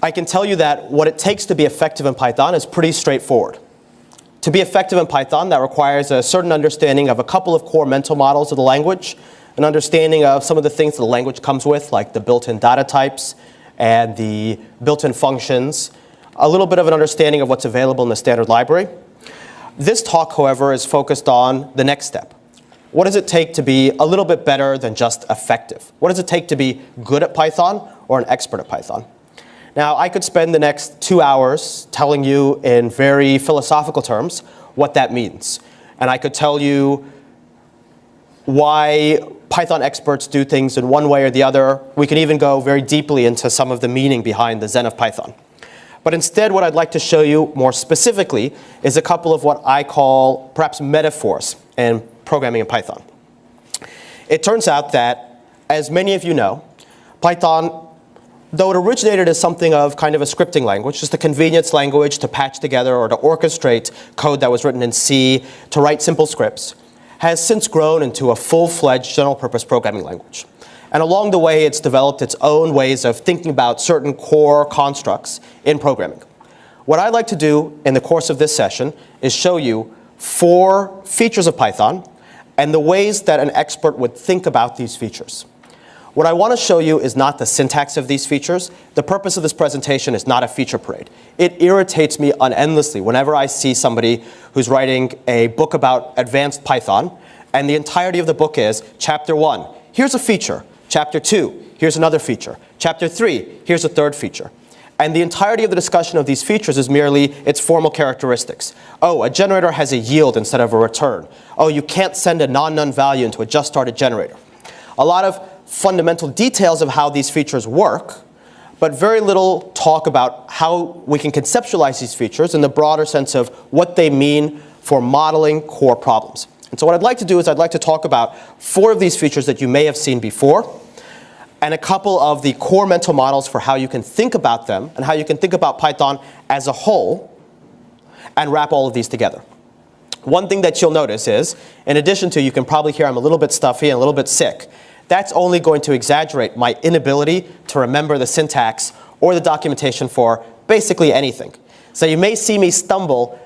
I can tell you that what it takes to be effective in Python is pretty straightforward. To be effective in Python, that requires a certain understanding of a couple of core mental models of the language, an understanding of some of the things that the language comes with, like the built-in data types and the built-in functions, a little bit of an understanding of what's available in the standard library. This talk, however, is focused on the next step. What does it take to be a little bit better than just effective? What does it take to be good at Python or an expert at Python? Now, I could spend the next 2 hours telling you in very philosophical terms what that means. And I could tell you why Python experts do things in one way or the other. We can even go very deeply into some of the meaning behind the Zen of Python. But instead, what I'd like to show you more specifically is a couple of what I call perhaps metaphors in programming in Python. It turns out that, as many of you know, Python, though it originated as something of kind of a scripting language, just a convenience language to patch together or to orchestrate code that was written in C to write simple scripts, has since grown into a full-fledged general-purpose programming language. And along the way, it's developed its own ways of thinking about certain core constructs in programming. What I'd like to do in the course of this session is show you 4 features of Python and the ways that an expert would think about these features. What I want to show you is not the syntax of these features. The purpose of this presentation is not a feature parade. It irritates me endlessly whenever I see somebody who's writing a book about advanced Python, and the entirety of the book is chapter 1, here's a feature. Chapter 2, here's another feature. Chapter 3, here's a third feature. And the entirety of the discussion of these features is merely its formal characteristics. Oh, a generator has a yield instead of a return. Oh, you can't send a non-none value into a just started generator. A lot of fundamental details of how these features work, but very little talk about how we can conceptualize these features in the broader sense of what they mean for modeling core problems. And so what I'd like to do is I'd like to talk about 4 of these features that you may have seen before, and a couple of the core mental models for how you can think about them and how you can think about Python as a whole and wrap all of these together. One thing that you'll notice is, in addition to, you can probably hear I'm a little bit stuffy and a little bit sick. That's only going to exaggerate my inability to remember the syntax or the documentation for basically anything. So you may see me stumble,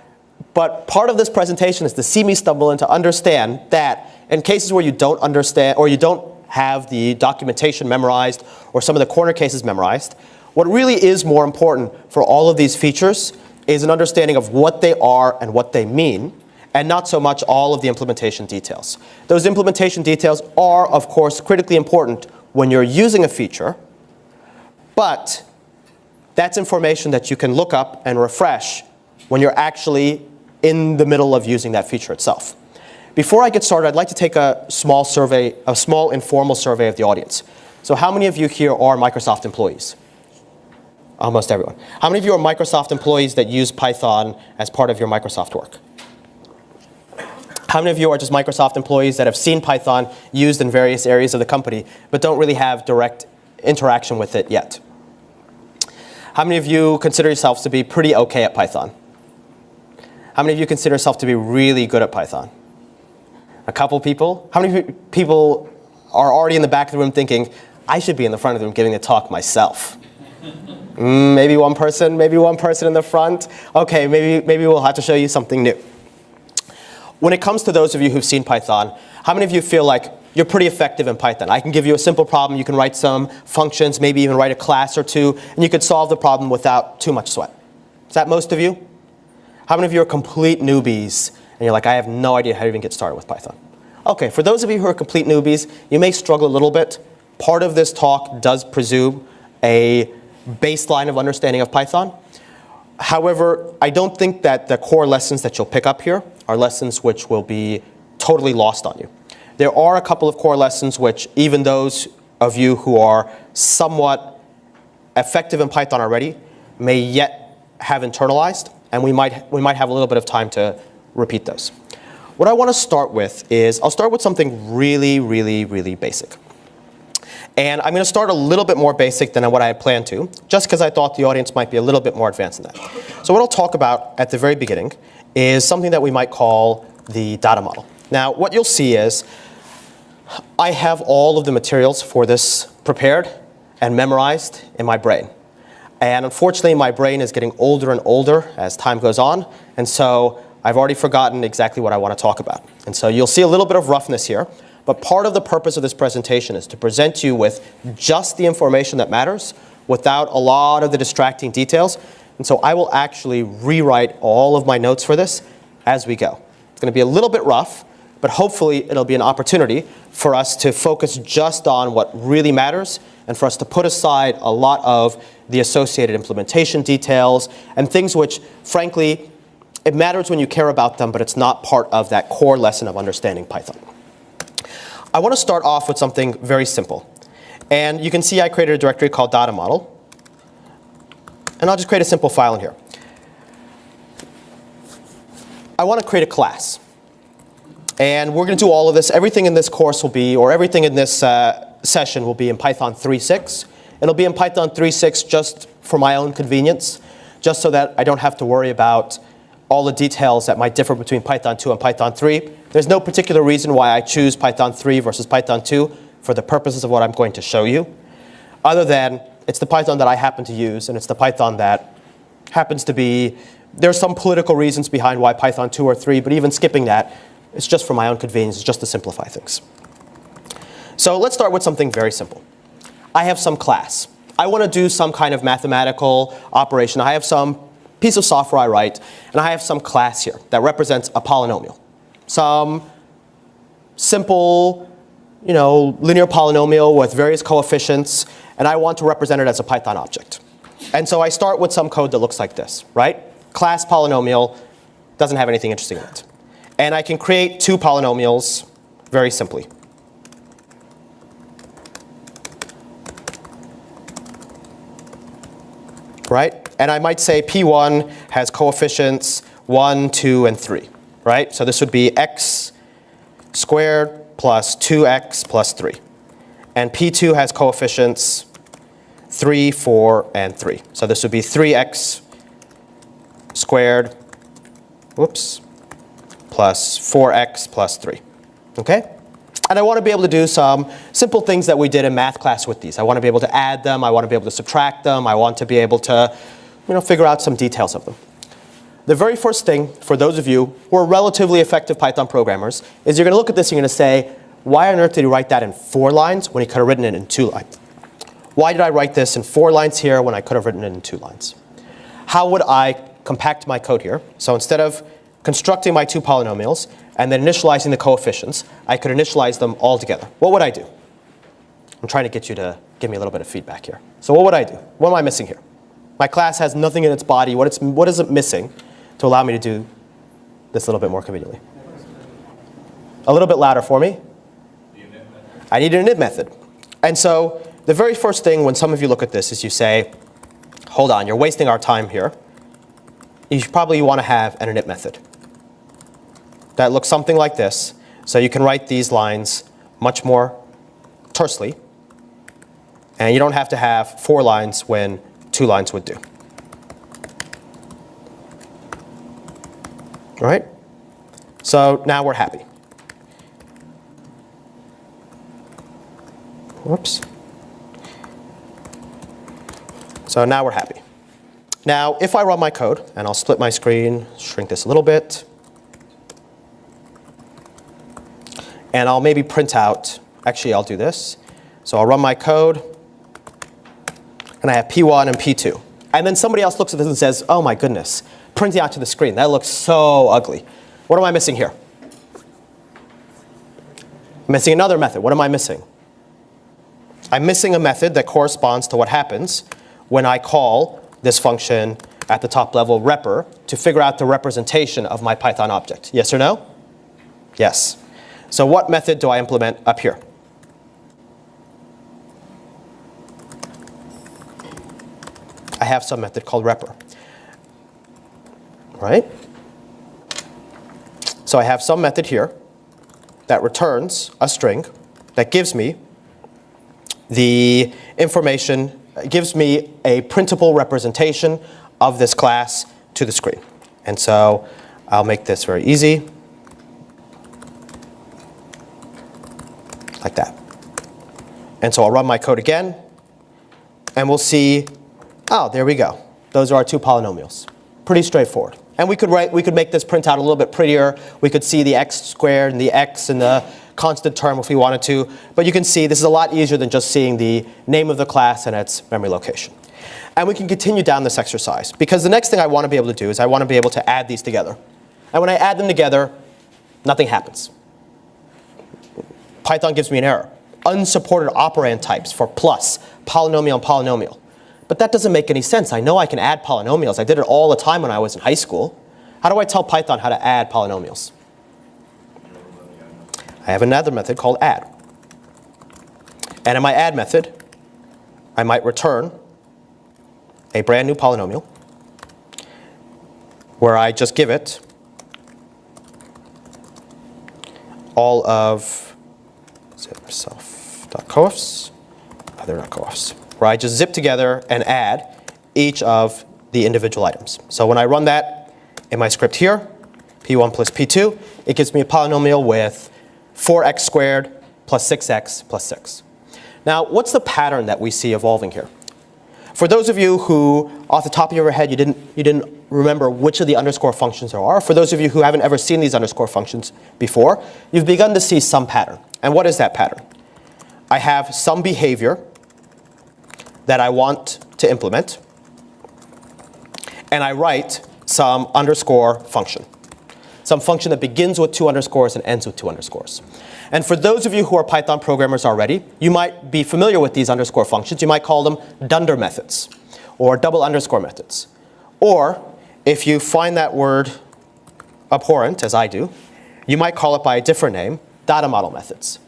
but part of this presentation is to see me stumble and to understand that in cases where you don't understand or you don't have the documentation memorized or some of the corner cases memorized, what really is more important for all of these features is an understanding of what they are and what they mean, and not so much all of the implementation details. Those implementation details are, of course, critically important when you're using a feature, but that's information that you can look up and refresh when you're actually in the middle of using that feature itself. Before I get started, I'd like to take a small survey, a small informal survey of the audience. So how many of you here are Microsoft employees? Almost everyone. How many of you are Microsoft employees that use Python as part of your Microsoft work? How many of you are just Microsoft employees that have seen Python used in various areas of the company, but don't really have direct interaction with it yet? How many of you consider yourselves to be pretty okay at Python? How many of you consider yourself to be really good at Python? A couple people? How many people are already in the back of the room thinking, I should be in the front of the room giving a talk myself? Maybe one person in the front. Okay, maybe we'll have to show you something new. When it comes to those of you who've seen Python, how many of you feel like you're pretty effective in Python? I can give you a simple problem, you can write some functions, maybe even write a class or two, and you could solve the problem without too much sweat. Is that most of you? How many of you are complete newbies, and you're like, I have no idea how to even get started with Python? Okay, for those of you who are complete newbies, you may struggle a little bit. Part of this talk does presume a baseline of understanding of Python. However, I don't think that the core lessons that you'll pick up here are lessons which will be totally lost on you. There are a couple of core lessons which even those of you who are somewhat effective in Python already may yet have internalized, and we might have a little bit of time to repeat those. What I want to start with is, I'll start with something really, really, really basic. And I'm going to start a little bit more basic than what I had planned to, just because I thought the audience might be a little bit more advanced than that. So what I'll talk about at the very beginning is something that we might call the data model. Now, what you'll see is I have all of the materials for this prepared and memorized in my brain. And unfortunately, my brain is getting older and older as time goes on. And so I've already forgotten exactly what I want to talk about. And so you'll see a little bit of roughness here. But part of the purpose of this presentation is to present you with just the information that matters without a lot of the distracting details. And so I will actually rewrite all of my notes for this as we go. It's going to be a little bit rough, but hopefully it'll be an opportunity for us to focus just on what really matters and for us to put aside a lot of the associated implementation details and things which, frankly, it matters when you care about them, but it's not part of that core lesson of understanding Python. I want to start off with something very simple. And you can see I created a directory called data model. And I'll just create a simple file in here. I want to create a class. And we're going to do all of this. Everything in this course will be, or everything in this session will be in Python 3.6. It'll be in Python 3.6 just for my own convenience, just so that I don't have to worry about all the details that might differ between Python 2 and Python 3. There's no particular reason why I choose Python 3 versus Python 2 for the purposes of what I'm going to show you, other than it's the Python that I happen to use, and it's the Python that happens to be, there's some political reasons behind why Python 2 or 3, but even skipping that, it's just for my own convenience, it's just to simplify things. So let's start with something very simple. I have some class. I want to do some kind of mathematical operation. I have some piece of software I write, and I have some class here that represents a polynomial. Some simple, linear polynomial with various coefficients, and I want to represent it as a Python object. And so I start with some code that looks like this, right? Class polynomial doesn't have anything interesting in it. And I can create two polynomials very simply. Right? And I might say P1 has coefficients 1, 2, and 3. Right? So this would be x squared plus 2x plus 3. And P2 has coefficients 3, 4, and 3. So this would be 3x squared, plus 4x plus 3. Okay? And I want to be able to do some simple things that we did in math class with these. I want to be able to add them. I want to be able to subtract them. I want to be able to figure out some details of them. The very first thing, for those of you who are relatively effective Python programmers, is you're going to look at this and you're going to say, why on earth did he write that in 4 lines when he could have written it in 2 lines? Why did I write this in 4 lines here when I could have written it in 2 lines? How would I compact my code here? So instead of constructing my 2 polynomials and then initializing the coefficients, I could initialize them all together. What would I do? I'm trying to get you to give me a little bit of feedback here. So what would I do? What am I missing here? My class has nothing in its body. What is it missing to allow me to do this a little bit more conveniently? A little bit louder for me. I need an init method. And so the very first thing when some of you look at this is you say, hold on, you're wasting our time here. You probably want to have an init method that looks something like this. So you can write these lines much more tersely. And you don't have to have 4 lines when 2 lines would do. All right? So now we're happy. Whoops. So now we're happy. Now, if I run my code, and I'll split my screen, shrink this a little bit, and I'll maybe print out, actually I'll do this. So I'll run my code, and I have P1 and P2. And then somebody else looks at this and says, oh my goodness, printing out to the screen, that looks so ugly. What am I missing here? I'm missing another method. What am I missing? I'm missing a method that corresponds to what happens when I call this function at the top level repr to figure out the representation of my Python object. Yes or no? Yes. So what method do I implement up here? I have some method called repr. Right? So I have some method here that returns a string that gives me the information, gives me a printable representation of this class to the screen. And so I'll make this very easy. Like that. And so I'll run my code again, and we'll see Oh, there we go. Those are our two polynomials. Pretty straightforward. And we could make this print out a little bit prettier. We could see the x squared and the x and the constant term if we wanted to. But you can see this is a lot easier than just seeing the name of the class and its memory location. And we can continue down this exercise, because the next thing I want to be able to do is I want to be able to add these together. And when I add them together, nothing happens. Python gives me an error. Unsupported operand types for plus, polynomial, and polynomial. But that doesn't make any sense. I know I can add polynomials. I did it all the time when I was in high school. How do I tell Python how to add polynomials? I have another method called add. And in my add method, I might return a brand new polynomial where I just give it all of self.coeffs, they're not coeffs, where I just zip together and add each of the individual items. So when I run that in my script here, p1 plus p2, it gives me a polynomial with 4x squared plus 6x plus 6. Now, what's the pattern that we see evolving here? For those of you who, off the top of your head, you didn't remember which of the underscore functions there are, for those of you who haven't ever seen these underscore functions before, you've begun to see some pattern. And what is that pattern? I have some behavior that I want to implement, and I write some underscore function. Some function that begins with 2 underscores and ends with 2 underscores. And for those of you who are Python programmers already, you might be familiar with these underscore functions. You might call them dunder methods or double underscore methods. Or if you find that word abhorrent, as I do, you might call it by a different name, data model methods.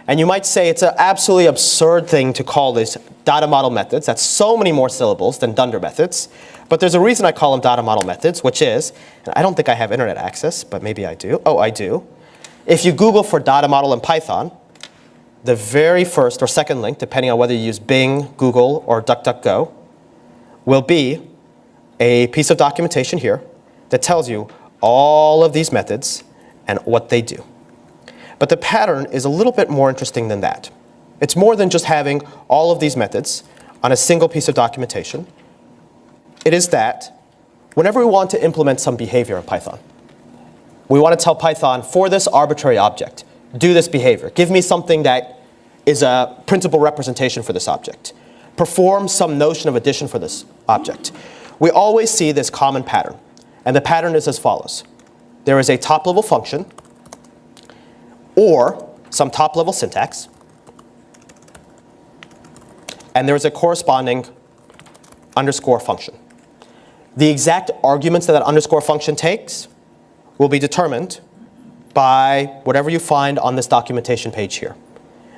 And you might say it's an absolutely absurd thing to call these data model methods. That's so many more syllables than dunder methods. But there's a reason I call them data model methods, which is, and I don't think I have internet access, but maybe I do. Oh, I do. If you Google for data model in Python, the very first or second link, depending on whether you use Bing, Google, or DuckDuckGo, will be a piece of documentation here that tells you all of these methods and what they do. But the pattern is a little bit more interesting than that. It's more than just having all of these methods on a single piece of documentation. It is that whenever we want to implement some behavior in Python, we want to tell Python, for this arbitrary object, do this behavior. Give me something that is a principal representation for this object. Perform some notion of addition for this object. We always see this common pattern. And the pattern is as follows. There is a top-level function or some top-level syntax. And there is a corresponding underscore function. The exact arguments that that underscore function takes will be determined by whatever you find on this documentation page here.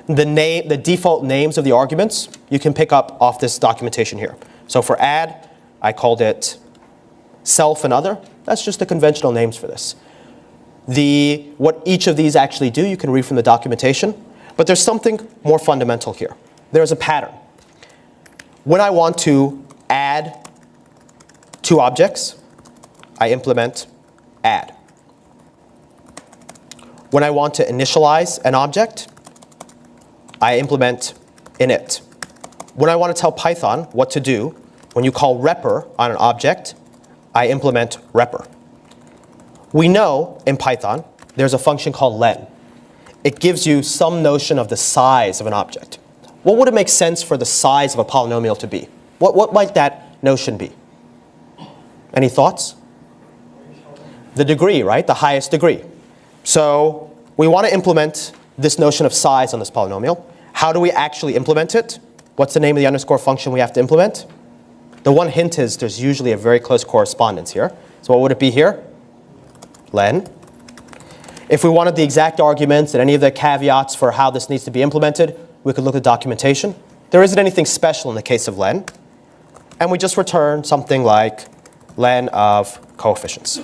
The default names of the arguments you can pick up off this documentation here. So for add, I called it self and other. That's just the conventional names for this. What each of these actually do, you can read from the documentation. But there's something more fundamental here. There's a pattern. When I want to add 2 objects, I implement add. When I want to initialize an object, I implement init. When I want to tell Python what to do, when you call repr on an object, I implement repr. We know in Python there's a function called len. It gives you some notion of the size of an object. What would it make sense for the size of a polynomial to be? What might that notion be? Any thoughts? The degree, right? The highest degree. So we want to implement this notion of size on this polynomial. How do we actually implement it? What's the name of the underscore function we have to implement? The one hint is there's usually a very close correspondence here. So what would it be here? Len. If we wanted the exact arguments and any of the caveats for how this needs to be implemented, we could look at documentation. There isn't anything special in the case of len. And we just return something like len of coefficients.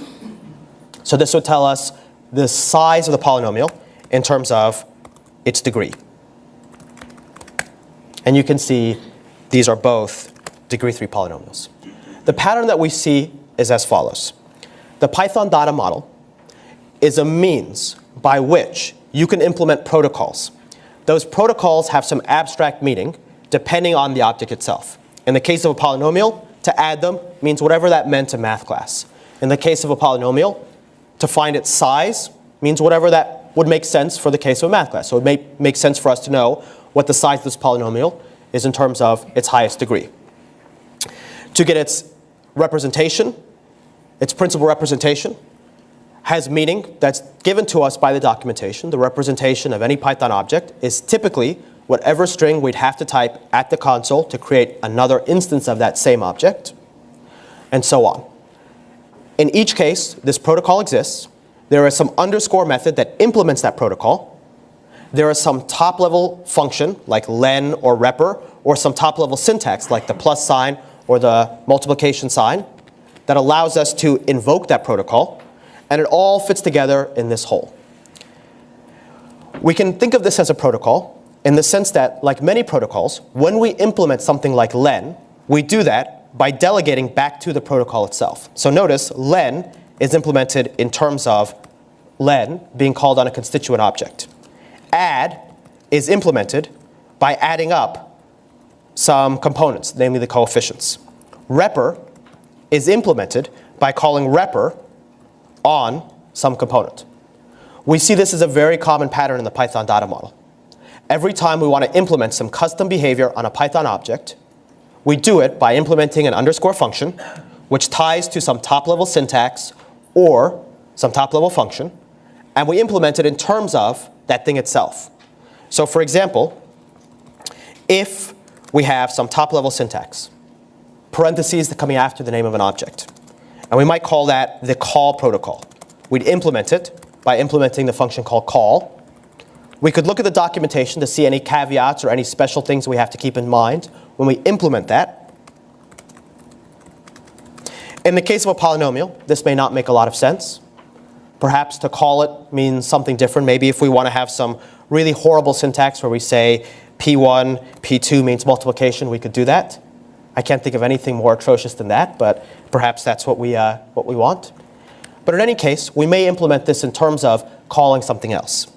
So this would tell us the size of the polynomial in terms of its degree. And you can see these are both degree 3 polynomials. The pattern that we see is as follows. The Python data model is a means by which you can implement protocols. Those protocols have some abstract meaning depending on the object itself. In the case of a polynomial, to add them means whatever that meant in math class. In the case of a polynomial, to find its size means whatever that would make sense for the case of a math class. So it may make sense for us to know what the size of this polynomial is in terms of its highest degree. To get its representation, its principal representation, has meaning that's given to us by the documentation. The representation of any Python object is typically whatever string we'd have to type at the console to create another instance of that same object, and so on. In each case, this protocol exists. There is some underscore method that implements that protocol. There is some top-level function, like len or repr, or some top-level syntax, like the plus sign or the multiplication sign, that allows us to invoke that protocol, and it all fits together in this whole. We can think of this as a protocol in the sense that, like many protocols, when we implement something like len, we do that by delegating back to the protocol itself. So notice, len is implemented in terms of len being called on a constituent object. Add is implemented by adding up some components, namely the coefficients. Repr is implemented by calling repr on some component. We see this as a very common pattern in the Python data model. Every time we want to implement some custom behavior on a Python object, we do it by implementing an underscore function, which ties to some top-level syntax or some top-level function, and we implement it in terms of that thing itself. So for example, if we have some top-level syntax, parentheses coming after the name of an object, and we might call that the call protocol. We'd implement it by implementing the function called call. We could look at the documentation to see any caveats or any special things we have to keep in mind when we implement that. In the case of a polynomial, this may not make a lot of sense. Perhaps to call it means something different. Maybe if we want to have some really horrible syntax where we say P1, P2 means multiplication, we could do that. I can't think of anything more atrocious than that, but perhaps that's what we want. But in any case, we may implement this in terms of calling something else.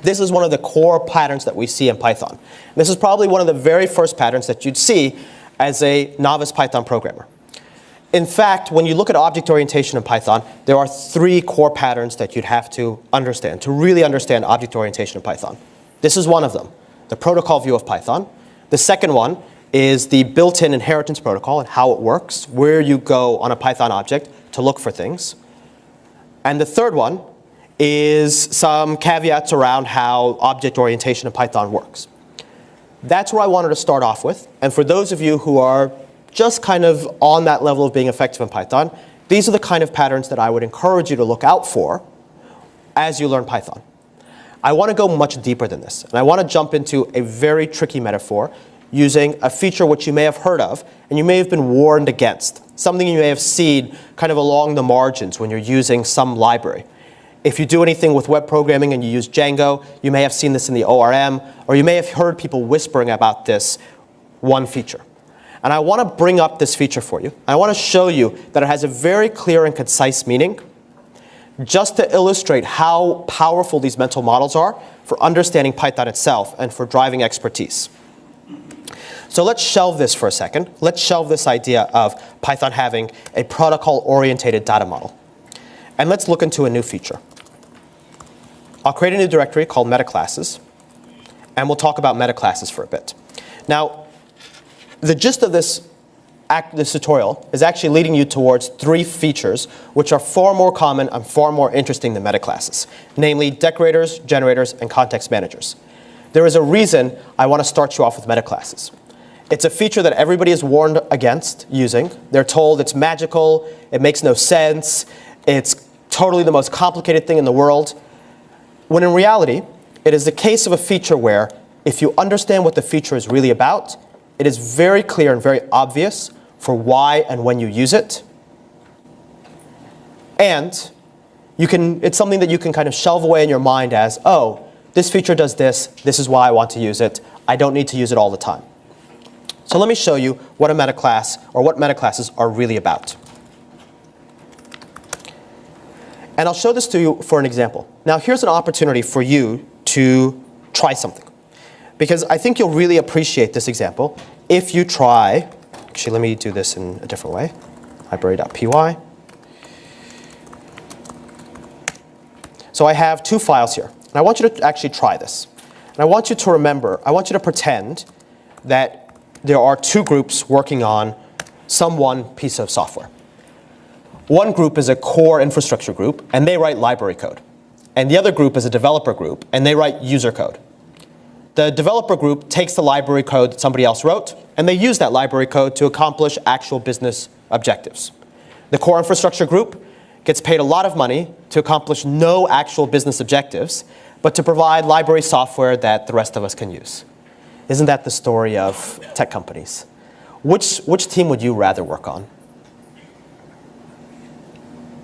This is one of the core patterns that we see in Python. This is probably one of the very first patterns that you'd see as a novice Python programmer. In fact, when you look at object orientation in Python, there are 3 core patterns that you'd have to understand to really understand object orientation in Python. This is one of them, the protocol view of Python. The second one is the built-in inheritance protocol and how it works, where you go on a Python object to look for things. And the third one is some caveats around how object orientation in Python works. That's where I wanted to start off with. And for those of you who are just kind of on that level of being effective in Python, these are the kind of patterns that I would encourage you to look out for as you learn Python. I want to go much deeper than this. And I want to jump into a very tricky metaphor using a feature which you may have heard of and you may have been warned against, something you may have seen kind of along the margins when you're using some library. If you do anything with web programming and you use Django, you may have seen this in the ORM, or you may have heard people whispering about this one feature. And I want to bring up this feature for you. I want to show you that it has a very clear and concise meaning, just to illustrate how powerful these mental models are for understanding Python itself and for driving expertise. So let's shelve this for a second. Let's shelve this idea of Python having a protocol-oriented data model. And let's look into a new feature. I'll create a new directory called metaclasses, and we'll talk about metaclasses for a bit. Now, the gist of this tutorial is actually leading you towards 3 features which are far more common and far more interesting than metaclasses, namely decorators, generators, and context managers. There is a reason I want to start you off with metaclasses. It's a feature that everybody is warned against using. They're told it's magical, it makes no sense, it's totally the most complicated thing in the world, when in reality, it is the case of a feature where if you understand what the feature is really about, it is very clear and very obvious for why and when you use it. And it's something that you can kind of shelve away in your mind as, oh, this feature does this, this is why I want to use it, I don't need to use it all the time. So let me show you what a metaclass, or what metaclasses are really about. And I'll show this to you for an example. Now here's an opportunity for you to try something, because I think you'll really appreciate this example if you try Actually, let me do this in a different way. Library.py. So I have two files here. And I want you to actually try this. And I want you to remember, I want you to pretend that there are two groups working on some one piece of software. One group is a core infrastructure group, and they write library code. And the other group is a developer group, and they write user code. The developer group takes the library code that somebody else wrote, and they use that library code to accomplish actual business objectives. The core infrastructure group gets paid a lot of money to accomplish no actual business objectives, but to provide library software that the rest of us can use. Isn't that the story of tech companies? Which team would you rather work on?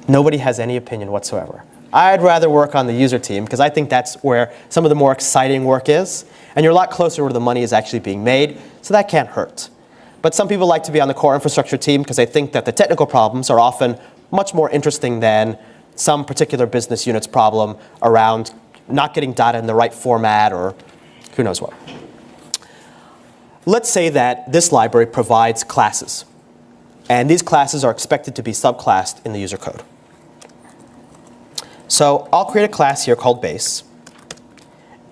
Nobody has any opinion whatsoever. I'd rather work on the user team because I think that's where some of the more exciting work is. And you're a lot closer where the money is actually being made, so that can't hurt. But some people like to be on the core infrastructure team because they think that the technical problems are often much more interesting than some particular business unit's problem around not getting data in the right format or who knows what. Let's say that this library provides classes. And these classes are expected to be subclassed in the user code. So I'll create a class here called base.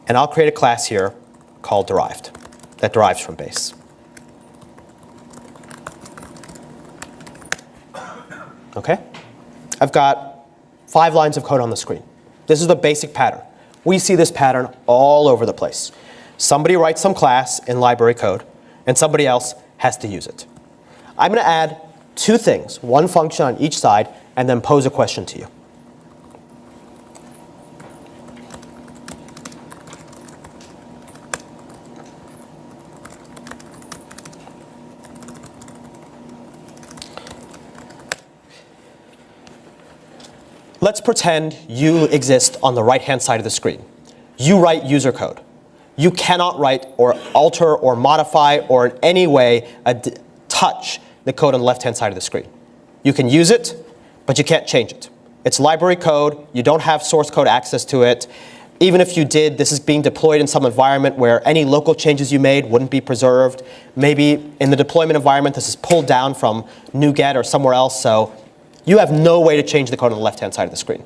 And I'll create a class here called derived that derives from base. OK? I've got 5 lines of code on the screen. This is the basic pattern. We see this pattern all over the place. Somebody writes some class in library code, and somebody else has to use it. I'm going to add 2 things, one function on each side, and then pose a question to you. Let's pretend you exist on the right-hand side of the screen. You write user code. You cannot write or alter or modify or in any way touch the code on the left-hand side of the screen. You can use it, but you can't change it. It's library code. You don't have source code access to it. Even if you did, this is being deployed in some environment where any local changes you made wouldn't be preserved. Maybe in the deployment environment, this is pulled down from NuGet or somewhere else. So you have no way to change the code on the left-hand side of the screen.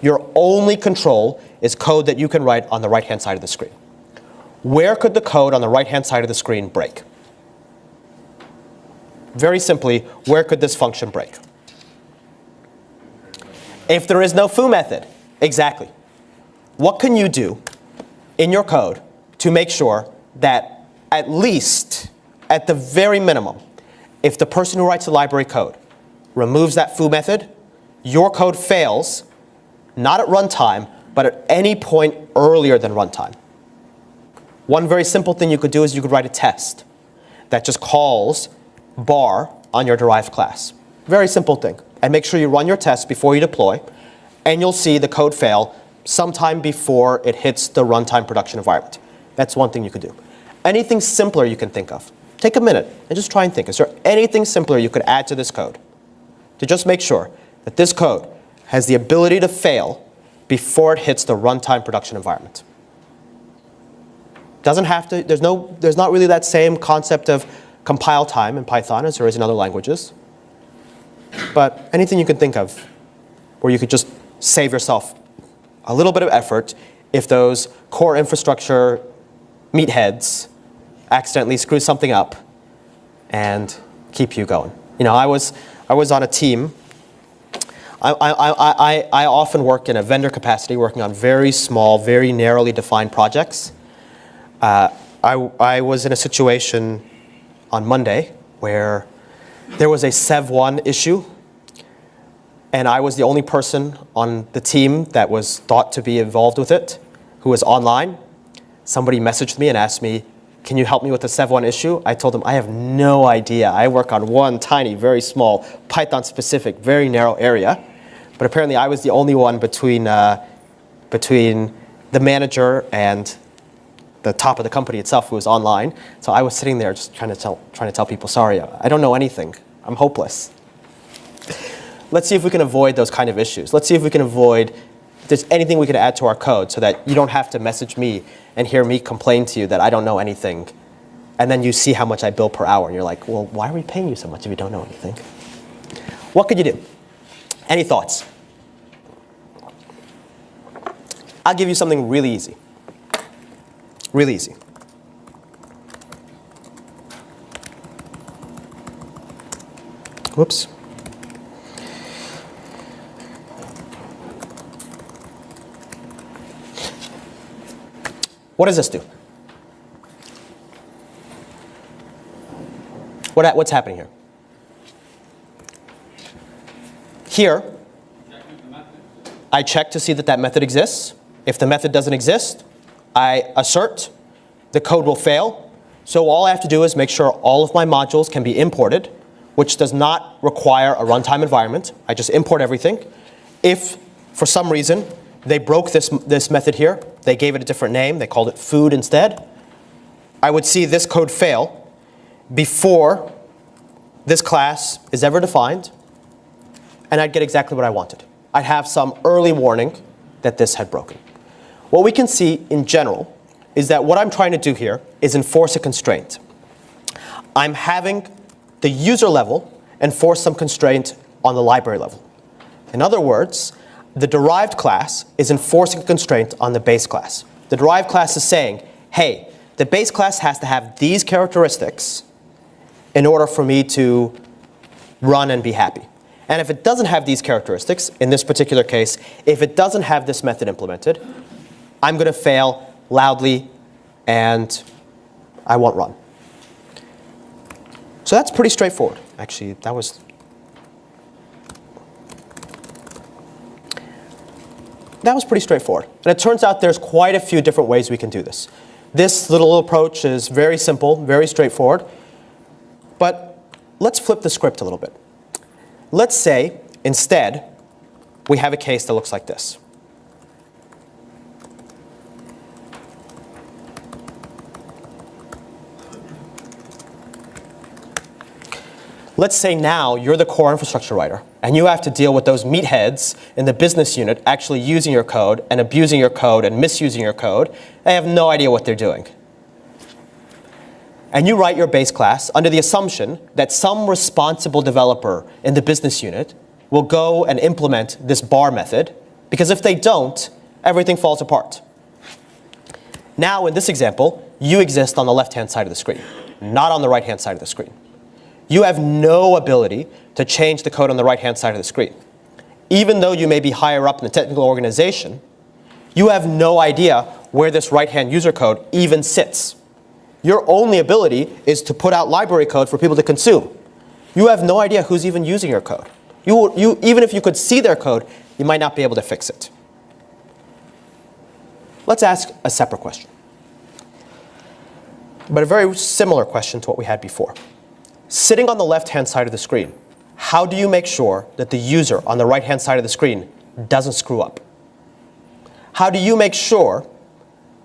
Your only control is code that you can write on the right-hand side of the screen. Where could the code on the right-hand side of the screen break? Very simply, where could this function break? If there is no foo method, exactly. What can you do in your code to make sure that at least, at the very minimum, if the person who writes the library code removes that foo method, your code fails, not at runtime, but at any point earlier than runtime? One very simple thing you could do is you could write a test that just calls bar on your derived class. Very simple thing. And make sure you run your test before you deploy, and you'll see the code fail sometime before it hits the runtime production environment. That's one thing you could do. Anything simpler you can think of. Take a minute and just try and think. Is there anything simpler you could add to this code to just make sure that this code has the ability to fail before it hits the runtime production environment? Doesn't have to. There's not really that same concept of compile time in Python as there is in other languages. But anything you can think of where you could just save yourself a little bit of effort if those core infrastructure meatheads accidentally screw something up and keep you going. You know, I was on a team. I often work in a vendor capacity, working on very small, very narrowly defined projects. I was in a situation on Monday where there was a Sev1 issue, and I was the only person on the team that was thought to be involved with it who was online. Somebody messaged me and asked me, can you help me with the Sev1 issue? I told them, I have no idea. I work on one tiny, very small, Python-specific, very narrow area. But apparently I was the only one between the manager and the top of the company itself who was online. So I was sitting there just trying to tell people, sorry, I don't know anything. I'm hopeless. Let's see if we can avoid those kind of issues. Let's see if we can avoid, if there's anything we can add to our code so that you don't have to message me and hear me complain to you that I don't know anything and then you see how much I bill per hour, and you're like, well, why are we paying you so much if you don't know anything? What could you do? Any thoughts? I'll give you something really easy. Really easy. Whoops. What does this do? What's happening here? Here, I check to see that that method exists. If the method doesn't exist, I assert the code will fail. So all I have to do is make sure all of my modules can be imported, which does not require a runtime environment. I just import everything. If, for some reason, they broke this method here, they gave it a different name, they called it food instead, I would see this code fail before this class is ever defined, and I'd get exactly what I wanted. I'd have some early warning that this had broken. What we can see in general is that what I'm trying to do here is enforce a constraint. I'm having the user level enforce some constraint on the library level. In other words, the derived class is enforcing a constraint on the base class. The derived class is saying, hey, the base class has to have these characteristics in order for me to run and be happy. And if it doesn't have these characteristics, in this particular case, if it doesn't have this method implemented, I'm going to fail loudly and I won't run. So that's pretty straightforward. Actually, that was pretty straightforward. And it turns out there's quite a few different ways we can do this. This little approach is very simple, very straightforward. But let's flip the script a little bit. Let's say, instead, we have a case that looks like this. Let's say now you're the core infrastructure writer, and you have to deal with those meatheads in the business unit actually using your code and abusing your code and misusing your code. They have no idea what they're doing. And you write your base class under the assumption that some responsible developer in the business unit will go and implement this bar method, because if they don't, everything falls apart. Now, in this example, you exist on the left-hand side of the screen, not on the right-hand side of the screen. You have no ability to change the code on the right-hand side of the screen. Even though you may be higher up in the technical organization, you have no idea where this right-hand user code even sits. Your only ability is to put out library code for people to consume. You have no idea who's even using your code. Even if you could see their code, you might not be able to fix it. Let's ask a separate question, but a very similar question to what we had before. Sitting on the left-hand side of the screen, how do you make sure that the user on the right-hand side of the screen doesn't screw up? How do you make sure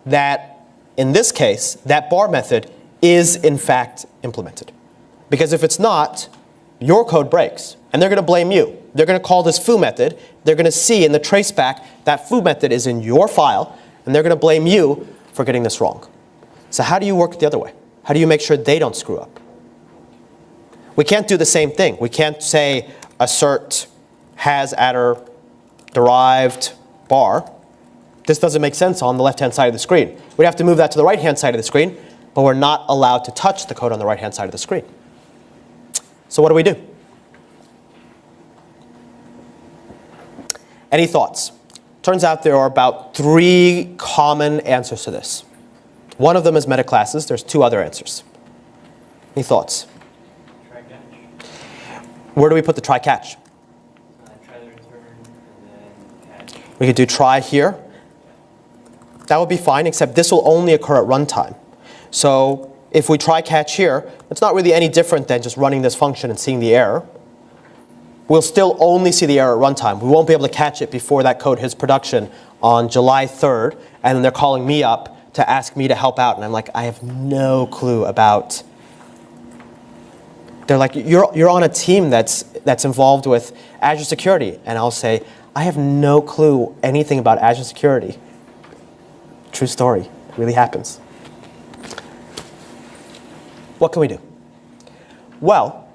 that, in this case, that bar method is in fact implemented? Because if it's not, your code breaks, and they're going to blame you. They're going to call this foo method. They're going to see in the traceback that foo method is in your file, and they're going to blame you for getting this wrong. So how do you work the other way? How do you make sure they don't screw up? We can't do the same thing. We can't say assert has adder derived bar. This doesn't make sense on the left-hand side of the screen. We'd have to move that to the right-hand side of the screen, but we're not allowed to touch the code on the right-hand side of the screen. So what do? Any thoughts? Turns out there are about 3 common answers to this. One of them is meta classes. There's 2 other answers. Any thoughts? Try catch. Where do we put the try catch? Try the return and then catch. We could do try here. That would be fine, except this will only occur at runtime. So if we try catch here, it's not really any different than just running this function and seeing the error. We'll still only see the error at runtime. We won't be able to catch it before that code hits production on July 3rd, and then they're calling me up to ask me to help out. And I'm like, I have no clue about. They're like, you're on a team that's involved with Azure security. And I'll say, I have no clue anything about Azure security. True story. It really happens. What can we do? Well,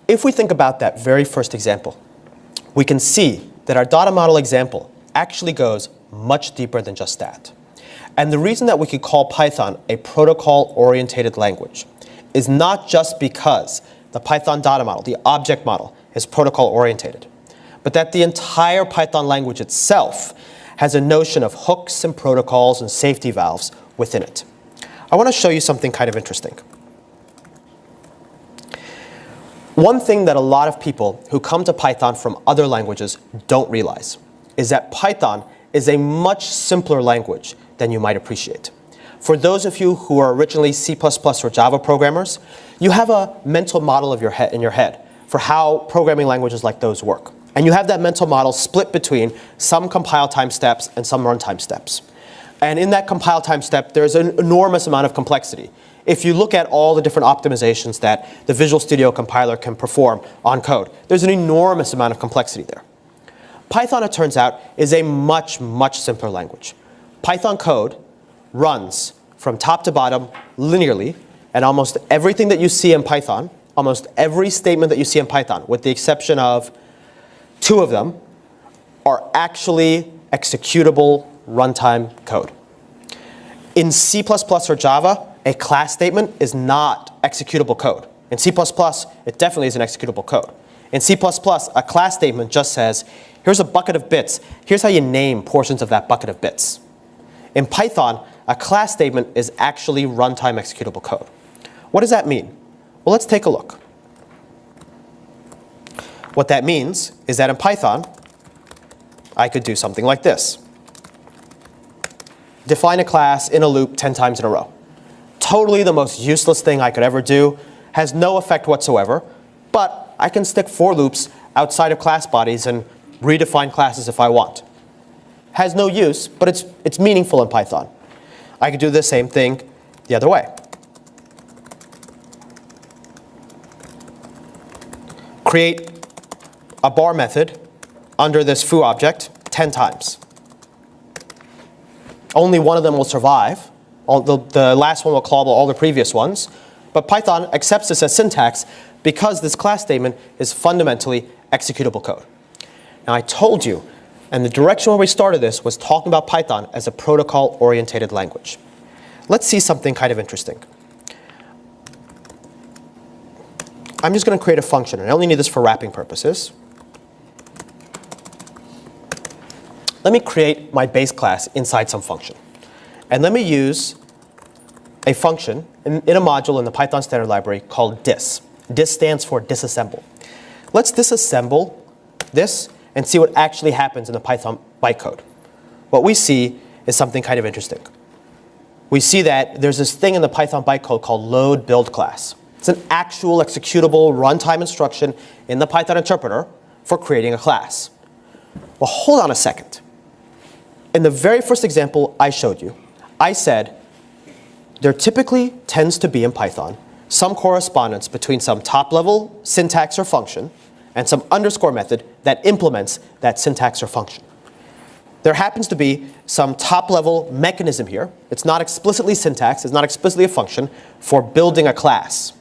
if we think about that very first example, we can see that our data model example actually goes much deeper than just that. And the reason that we could call Python a protocol-oriented language is not just because the Python data model, the object model, is protocol-oriented, but that the entire Python language itself has a notion of hooks and protocols and safety valves within it. I want to show you something kind of interesting. One thing that a lot of people who come to Python from other languages don't realize is that Python is a much simpler language than you might appreciate. For those of you who are originally C++ or Java programmers, you have a mental model of in your head for how programming languages like those work. And you have that mental model split between some compile time steps and some runtime steps. And in that compile time step, there's an enormous amount of complexity. If you look at all the different optimizations that the Visual Studio compiler can perform on code, there's an enormous amount of complexity there. Python, it turns out, is a much, much simpler language. Python code runs from top to bottom linearly, and almost everything that you see in Python, almost every statement that you see in Python, with the exception of 2 of them, are actually executable runtime code. In C++ or Java, a class statement is not executable code. In C++, it definitely isn't executable code. In C++, a class statement just says, here's a bucket of bits. Here's how you name portions of that bucket of bits. In Python, a class statement is actually runtime executable code. What does that mean? Well, let's take a look. What that means is that in Python, I could do something like this. Define a class in a loop 10 times in a row. Totally the most useless thing I could ever do, has no effect whatsoever, but I can stick for loops outside of class bodies and redefine classes if I want. Has no use, but it's meaningful in Python. I could do the same thing the other way. Create a bar method under this foo object 10 times. Only one of them will survive. The last one will call all the previous ones. But Python accepts this as syntax because this class statement is fundamentally executable code. Now I told you, and the direction where we started this was talking about Python as a protocol-oriented language. Let's see something kind of interesting. I'm just going to create a function, and I only need this for wrapping purposes. Let me create my base class inside some function. And let me use a function in a module in the Python standard library called dis. Dis stands for disassemble. Let's disassemble this and see what actually happens in the Python bytecode. What we see is something kind of interesting. We see that there's this thing in the Python bytecode called load build class. It's an actual executable runtime instruction in the Python interpreter for creating a class. Well, hold on a second. In the very first example I showed you, I said there typically tends to be in Python some correspondence between some top-level syntax or function and some underscore method that implements that syntax or function. There happens to be some top-level mechanism here. It's not explicitly syntax, it's not explicitly a function for building a class.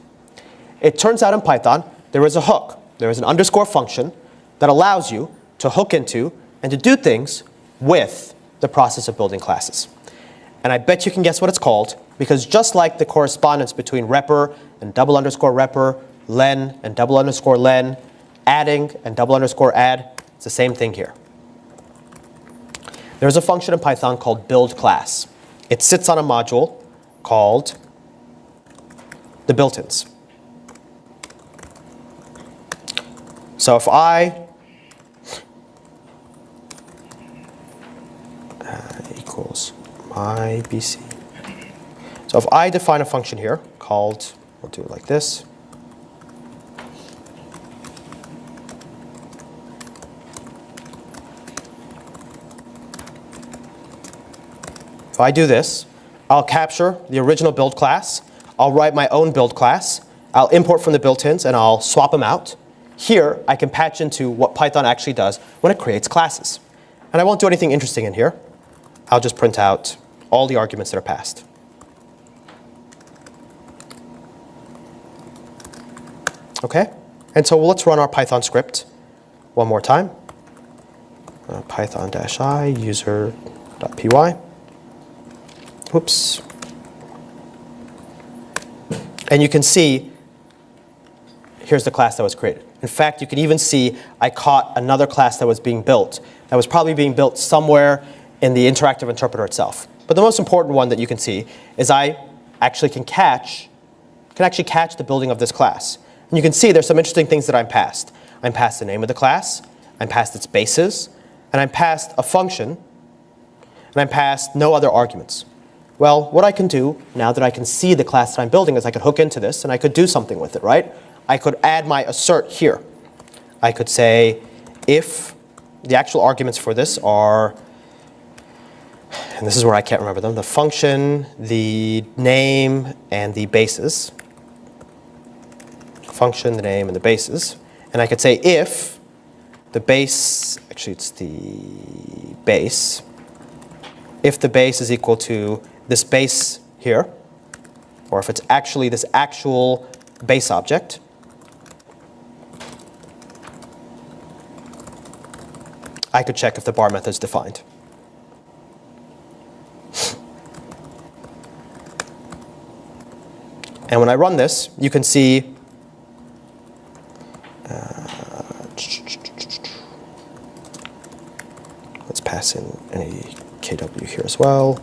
It turns out in Python there is a hook. There is an underscore function that allows you to hook into and to do things with the process of building classes. And I bet you can guess what it's called, because just like the correspondence between repr and double underscore repr, len and double underscore len, adding and double underscore add, it's the same thing here. There's a function in Python called build class. It sits on a module called the built-ins. So if I equals my BC. So if I define a function here called, we'll do it like this. If I do this, I'll capture the original build class. I'll write my own build class. I'll import from the built-ins and I'll swap them out. Here, I can patch into what Python actually does when it creates classes. And I won't do anything interesting in here. I'll just print out all the arguments that are passed. Okay? And so let's run our Python script one more time. Python-i user.py. Whoops. And you can see, here's the class that was created. In fact, you can even see I caught another class that was being built. That was probably being built somewhere in the interactive interpreter itself. But the most important one that you can see is I actually can actually catch the building of this class. And you can see there's some interesting things that I'm passed. I'm passed the name of the class, I'm passed its bases, and I'm passed a function, and I'm passed no other arguments. Well, what I can do now that I can see the class that I'm building is I could hook into this and I could do something with it, right? I could add my assert here. I could say if the actual arguments for this are, and this is where I can't remember them, the function, the name, and the bases. Function, the name, and the bases. And I could say if the base, actually it's the base, if the base is equal to this base here, or if it's actually this actual base object, I could check if the bar method is defined. And when I run this, you can see let's pass in any KW here as well.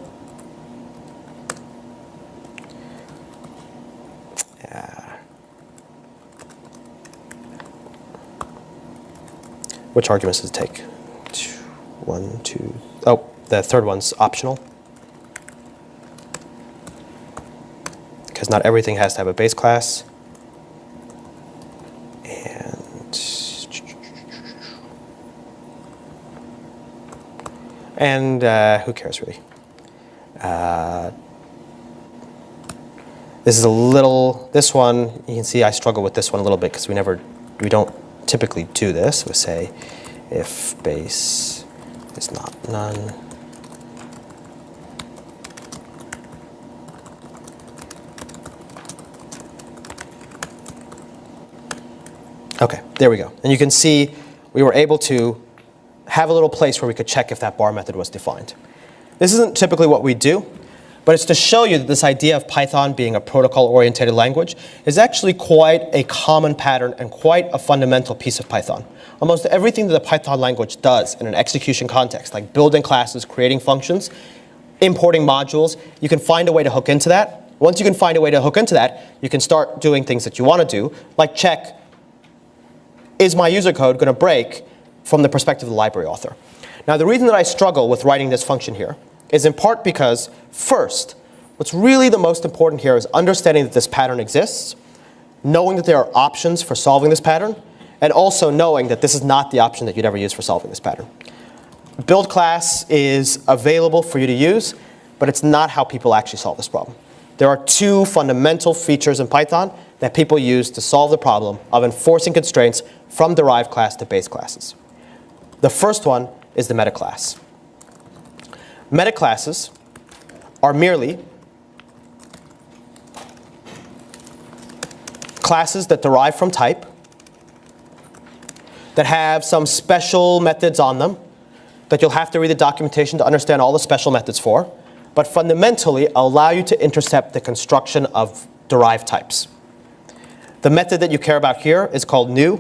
Which arguments does it take? 1, 2. Oh, the third one's optional. Because not everything has to have a base class. And who cares really? This one, you can see I struggle with this one a little bit because we don't typically do this. We say if base is not none. Okay, there we go. And you can see we were able to have a little place where we could check if that bar method was defined. This isn't typically what we do, but it's to show you that this idea of Python being a protocol-oriented language is actually quite a common pattern and quite a fundamental piece of Python. Almost everything that the Python language does in an execution context, like building classes, creating functions, importing modules, you can find a way to hook into that. Once you can find a way to hook into that, you can start doing things that you want to do, like check, is my user code going to break from the perspective of the library author? Now, the reason that I struggle with writing this function here is in part because, first, what's really the most important here is understanding that this pattern exists, knowing that there are options for solving this pattern, and also knowing that this is not the option that you'd ever use for solving this pattern. Build class is available for you to use, but it's not how people actually solve this problem. There are two fundamental features in Python that people use to solve the problem of enforcing constraints from derived class to base classes. The first one is the meta class. Meta classes are merely classes that derive from type, that have some special methods on them, that you'll have to read the documentation to understand all the special methods for, but fundamentally allow you to intercept the construction of derived types. The method that you care about here is called new,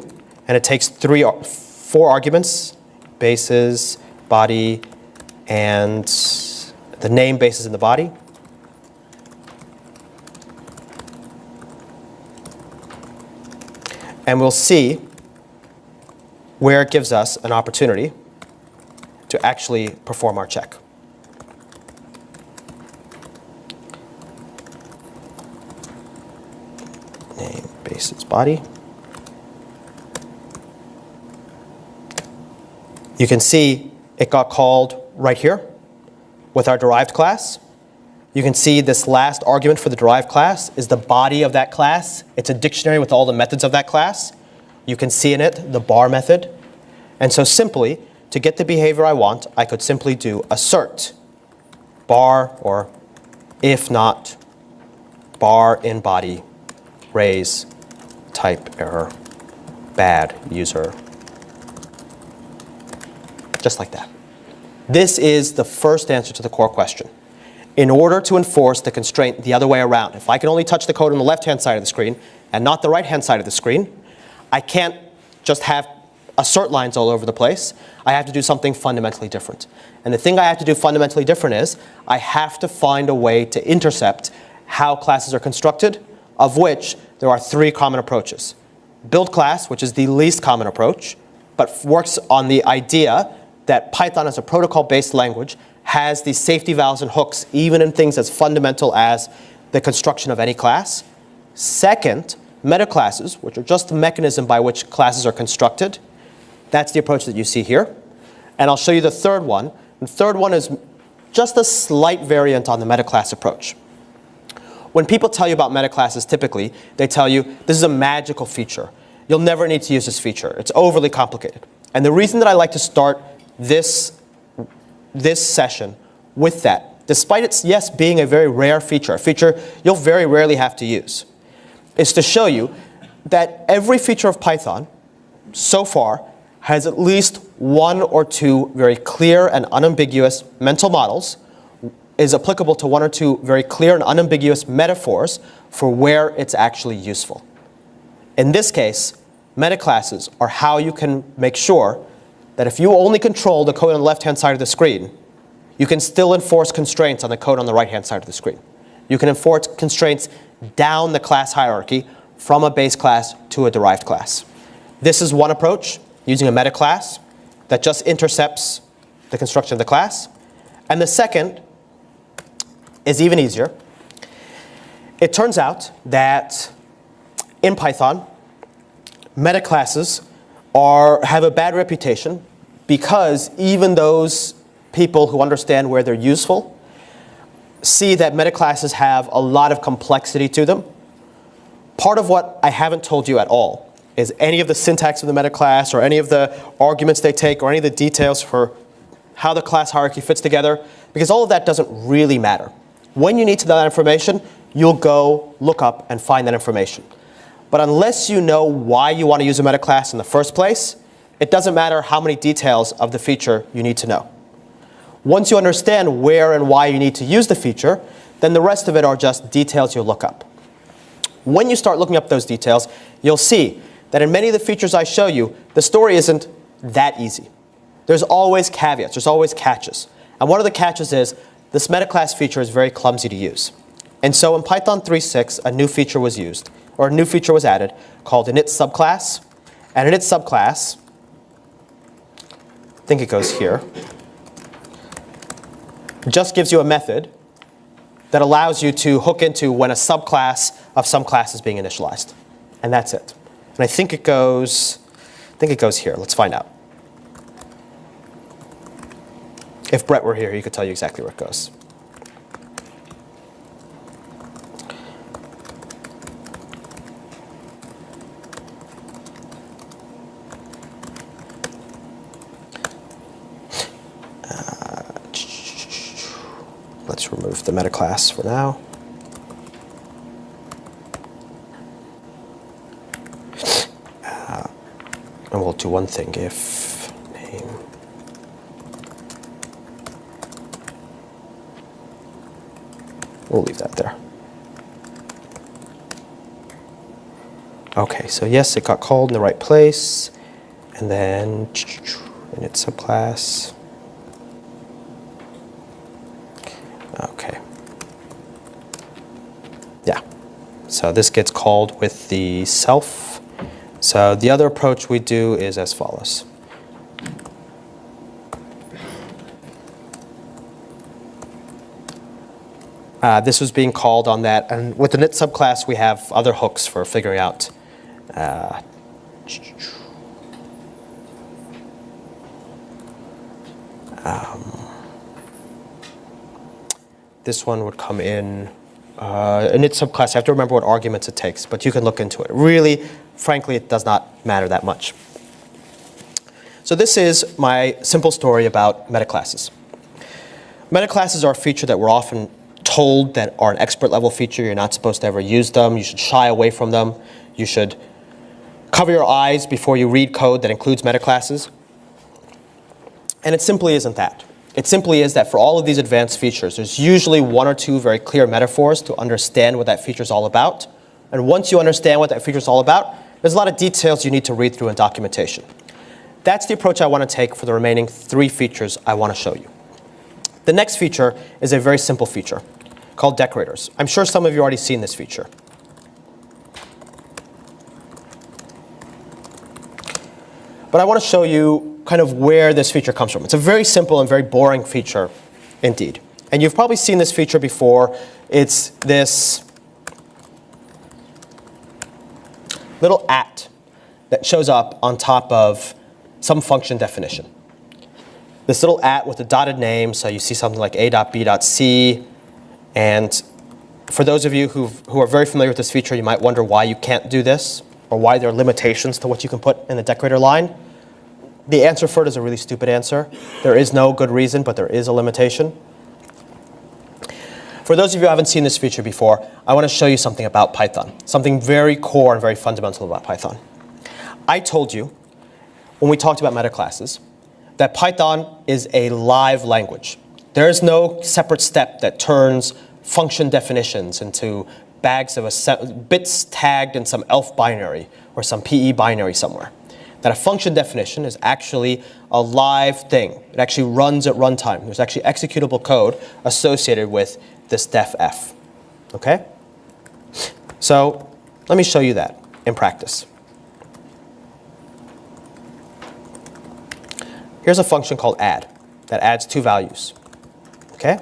and it takes 4 arguments, bases, body, and the name bases in the body. And we'll see where it gives us an opportunity to actually perform our check. Name, bases, body. You can see it got called right here with our derived class. You can see this last argument for the derived class is the body of that class. It's a dictionary with all the methods of that class. You can see in it the bar method. And so simply, to get the behavior I want, I could simply do assert bar, or if not bar in body, raise type error, bad user. Just like that. This is the first answer to the core question. In order to enforce the constraint the other way around, if I can only touch the code on the left-hand side of the screen and not the right-hand side of the screen, I can't just have assert lines all over the place. I have to do something fundamentally different. And the thing I have to do fundamentally different is I have to find a way to intercept how classes are constructed, of which there are 3 common approaches. Build class, which is the least common approach, but works on the idea that Python as a protocol-based language has these safety valves and hooks, even in things as fundamental as the construction of any class. Second, metaclasses, which are just the mechanism by which classes are constructed. That's the approach that you see here. And I'll show you the third one. The third one is just a slight variant on the metaclass approach. When people tell you about metaclasses, typically, they tell you, this is a magical feature. You'll never need to use this feature. It's overly complicated. And the reason that I like to start this session with that, despite its, yes, being a very rare feature, a feature you'll very rarely have to use, is to show you that every feature of Python so far has at least 1 or 2 very clear and unambiguous mental models, is applicable to 1 or 2 very clear and unambiguous metaphors for where it's actually useful. In this case, metaclasses are how you can make sure that if you only control the code on the left-hand side of the screen, you can still enforce constraints on the code on the right-hand side of the screen. You can enforce constraints down the class hierarchy from a base class to a derived class. This is one approach, using a metaclass that just intercepts the construction of the class. And the second is even easier. It turns out that in Python, metaclasses have a bad reputation because even those people who understand where they're useful see that metaclasses have a lot of complexity to them. Part of what I haven't told you at all is any of the syntax of the metaclass or any of the arguments they take or any of the details for how the class hierarchy fits together, because all of that doesn't really matter. When you need to know that information, you'll go look up and find that information. But unless you know why you want to use a metaclass in the first place, it doesn't matter how many details of the feature you need to know. Once you understand where and why you need to use the feature, then the rest of it are just details you'll look up. When you start looking up those details, you'll see that in many of the features I show you, the story isn't that easy. There's always caveats, there's always catches. And one of the catches is this metaclass feature is very clumsy to use. And so in Python 3.6, a new feature was used, or a new feature was added called init subclass. And init subclass, I think it goes here, just gives you a method that allows you to hook into when a subclass of some class is being initialized. And that's it. And I think it goes here. Let's find out. If Brett were here, he could tell you exactly where it goes. Let's remove the metaclass for now. And we'll do one thing, if name. We'll leave that there. OK, so yes, it got called in the right place. And then init subclass. OK. Yeah. So this gets called with the self. So the other approach we do is as follows. This was being called on that. And with the init subclass, we have other hooks for figuring out. This one would come in init subclass. You have to remember what arguments it takes, but you can look into it. Really, frankly, it does not matter that much. So this is my simple story about metaclasses. Metaclasses are a feature that we're often told that are an expert level feature. You're not supposed to ever use them. You should shy away from them. You should cover your eyes before you read code that includes metaclasses. And it simply isn't that. It simply is that for all of these advanced features, there's usually one or two very clear metaphors to understand what that feature is all about. And once you understand what that feature is all about, there's a lot of details you need to read through in documentation. That's the approach I want to take for the remaining 3 features I want to show you. The next feature is a very simple feature called decorators. I'm sure some of you already seen this feature. But I want to show you kind of where this feature comes from. It's a very simple and very boring feature indeed. And you've probably seen this feature before. It's this little at that shows up on top of some function definition. This little at with a dotted name, so you see something like a.b.c. And for those of you who are very familiar with this feature, you might wonder why you can't do this, or why there are limitations to what you can put in the decorator line. The answer for it is a really stupid answer. There is no good reason, but there is a limitation. For those of you who haven't seen this feature before, I want to show you something about Python, something very core and very fundamental about Python. I told you, when we talked about metaclasses, that Python is a live language. There is no separate step that turns function definitions into bags of bits tagged in some ELF binary or some PE binary somewhere. That a function definition is actually a live thing. It actually runs at runtime. There's actually executable code associated with this def. Okay? So let me show you that in practice. Here's a function called add that adds 2 values. Okay?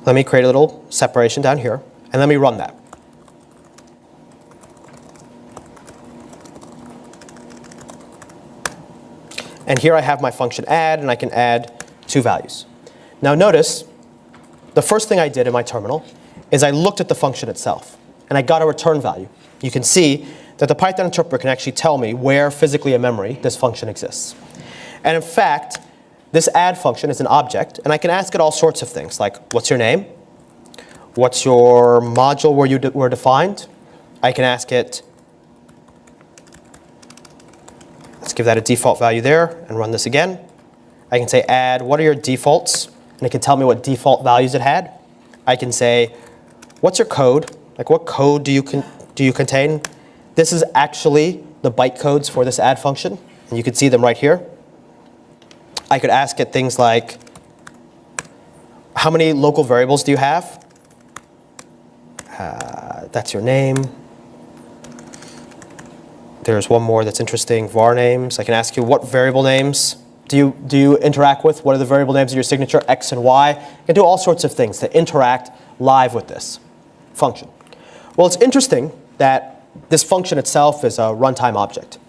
Let me create a little separation down here, and let me run that. And here I have my function add, and I can add 2 values. Now notice, the first thing I did in my terminal is I looked at the function itself, and I got a return value. You can see that the Python interpreter can actually tell me where physically in memory this function exists. And in fact, this add function is an object, and I can ask it all sorts of things, like what's your name? What's your module where you were defined? I can ask it, let's give that a default value there and run this again. I can say add, what are your defaults? And it can tell me what default values it had. I can say, what's your code? Like what code do you contain? This is actually the byte codes for this add function, and you can see them right here. I could ask it things like, how many local variables do you have? That's your name. There's one more that's interesting, var names. I can ask you what variable names do you interact with? What are the variable names of your signature, X and Y? I can do all sorts of things to interact live with this function. Well, it's interesting that this function itself is a runtime object.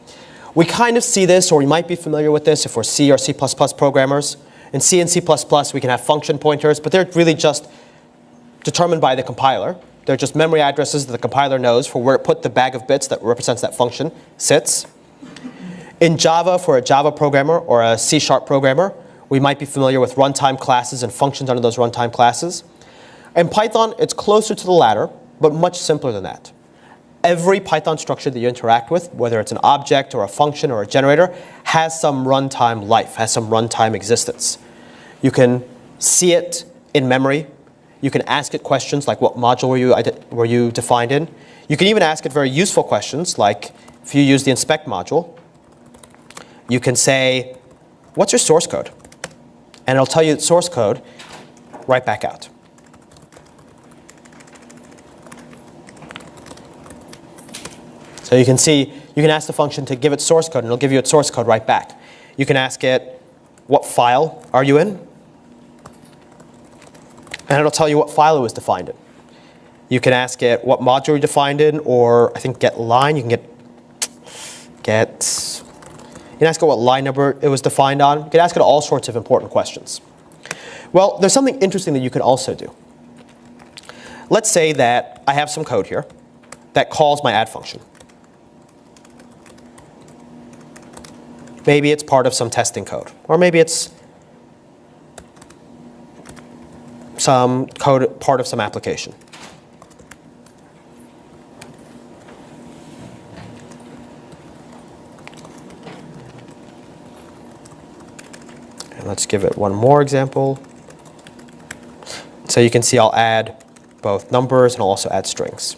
We kind of see this, or we might be familiar with this if we're C or C++ programmers. In C and C++, we can have function pointers, but they're really just determined by the compiler. They're just memory addresses that the compiler knows for where it put the bag of bits that represents that function sits. In Java, for a Java programmer or a C# programmer, we might be familiar with runtime classes and functions under those runtime classes. In Python, it's closer to the latter, but much simpler than that. Every Python structure that you interact with, whether it's an object or a function or a generator, has some runtime life, has some runtime existence. You can see it in memory. You can ask it questions like what module were you defined in. You can even ask it very useful questions like if you use the inspect module, you can say, what's your source code? And it'll tell you the source code right back out. So you can see, you can ask the function to give it source code, and it'll give you its source code right back. You can ask it, what file are you in? And it'll tell you what file it was defined in. You can ask it what module you're defined in, or I think get line. You can you can ask it what line number it was defined on. You can ask it all sorts of important questions. Well, there's something interesting that you can also do. Let's say that I have some code here that calls my add function. Maybe it's part of some testing code, or maybe it's some code part of some application. And let's give it one more example. So you can see I'll add both numbers and I'll also add strings.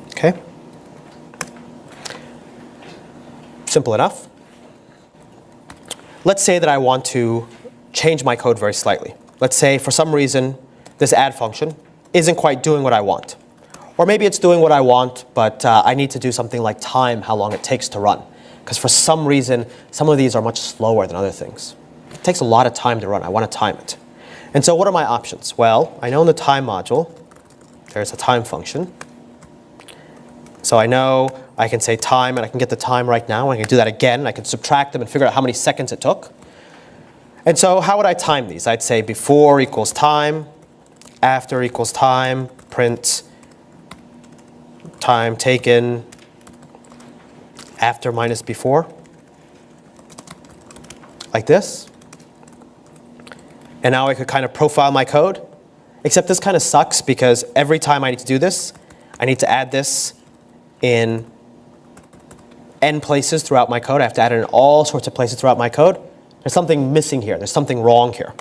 Okay? Simple enough. Let's say that I want to change my code very slightly. Let's say for some reason this add function isn't quite doing what I want. Or maybe it's doing what I want, but I need to do something like time how long it takes to run. Because for some reason, some of these are much slower than other things. It takes a lot of time to run. I want to time it. And so what are my options? Well, I know in the time module, there's a time function. So I know I can say time, and I can get the time right now. I can do that again. I can subtract them and figure out how many seconds it took. And so how would I time these? I'd say before equals time, after equals time, print time taken after minus before, like this. And now I could kind of profile my code, except this kind of sucks because every time I need to do this, I need to add this in n places throughout my code. I have to add it in all sorts of places throughout my code. There's something missing here. There's something wrong here.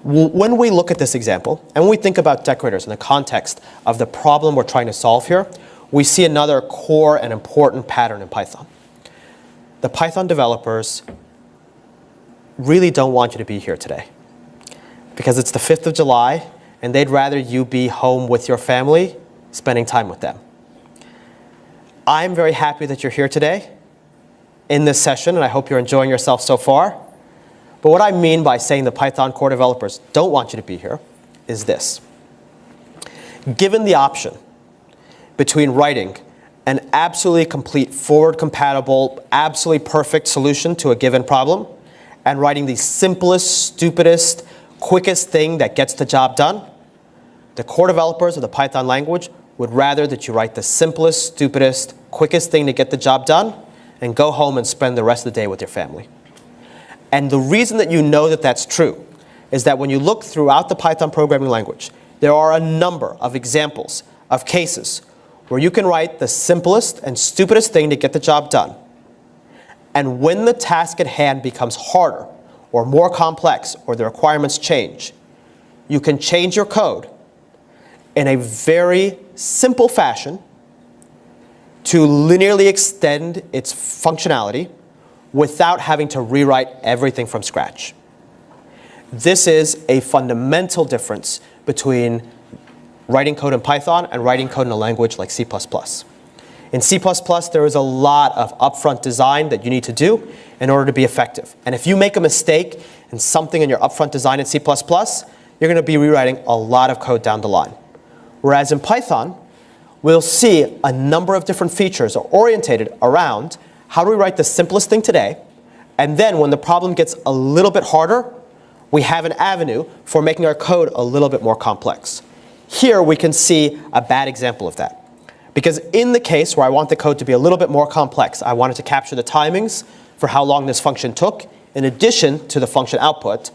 When we look at this example, and when we think about decorators in the context of the problem we're trying to solve here, we see another core and important pattern in Python. The Python developers really don't want you to be here today because it's the 5th of July, and they'd rather you be home with your family, spending time with them. I'm very happy that you're here today in this session, and I hope you're enjoying yourself so far. But what I mean by saying the Python core developers don't want you to be here is this. Given the option between writing an absolutely complete, forward-compatible, absolutely perfect solution to a given problem and writing the simplest, stupidest, quickest thing that gets the job done, the core developers of the Python language would rather that you write the simplest, stupidest, quickest thing to get the job done and go home and spend the rest of the day with your family. And the reason that you know that that's true is that when you look throughout the Python programming language, there are a number of examples of cases where you can write the simplest and stupidest thing to get the job done. And when the task at hand becomes harder or more complex or the requirements change, you can change your code in a very simple fashion to linearly extend its functionality without having to rewrite everything from scratch. This is a fundamental difference between writing code in Python and writing code in a language like C++. In C++, there is a lot of upfront design that you need to do in order to be effective. And if you make a mistake in something in your upfront design in C++, you're going to be rewriting a lot of code down the line. Whereas in Python, we'll see a number of different features are orientated around how do we write the simplest thing today, and then when the problem gets a little bit harder, we have an avenue for making our code a little bit more complex. Here we can see a bad example of that. Because in the case where I want the code to be a little bit more complex, I wanted to capture the timings for how long this function took, in addition to the function output,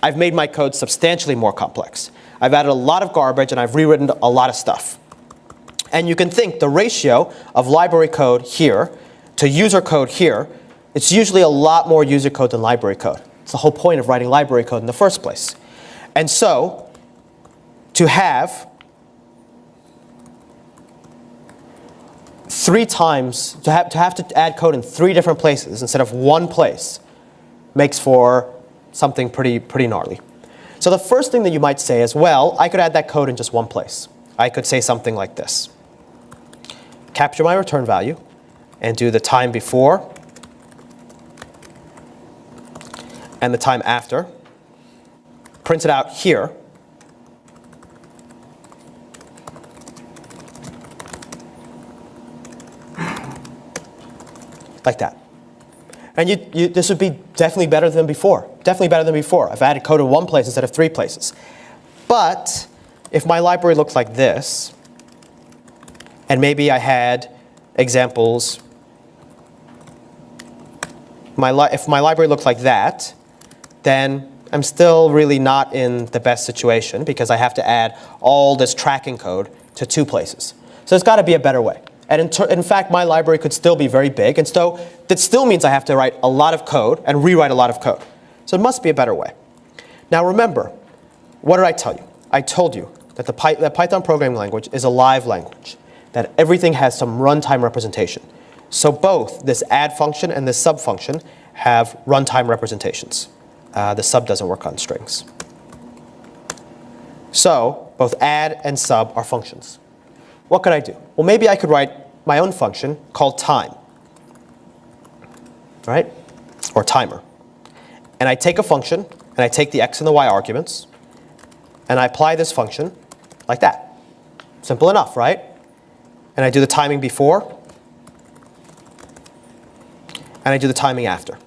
I've made my code substantially more complex. I've added a lot of garbage and I've rewritten a lot of stuff. And you can think the ratio of library code here to user code here, it's usually a lot more user code than library code. It's the whole point of writing library code in the first place. And so, to have to have to add code in 3 different places instead of 1 place makes for something pretty gnarly. So the first thing that you might say is, well, I could add that code in just 1 place. I could say something like this. Capture my return value and do the time before and the time after. Print it out here. Like that. And this would be definitely better than before. Definitely better than before. I've added code in 1 place instead of 3 places. But if my library looked like this, and maybe I had examples, if my library looked like that, then I'm still really not in the best situation because I have to add all this tracking code to 2 places. So there's got to be a better way. And in fact, my library could still be very big. And so that still means I have to write a lot of code and rewrite a lot of code. So it must be a better way. Now remember, what did I tell you? I told you that the Python programming language is a live language, that everything has some runtime representation. So both this add function and this sub function have runtime representations. The sub doesn't work on strings. So both add and sub are functions. What could I do? Well, maybe I could write my own function called time, right? Or timer. And I take a function, and I take the x and the y arguments, and I apply this function like that. Simple enough, right? And I do the timing before, and I do the timing after.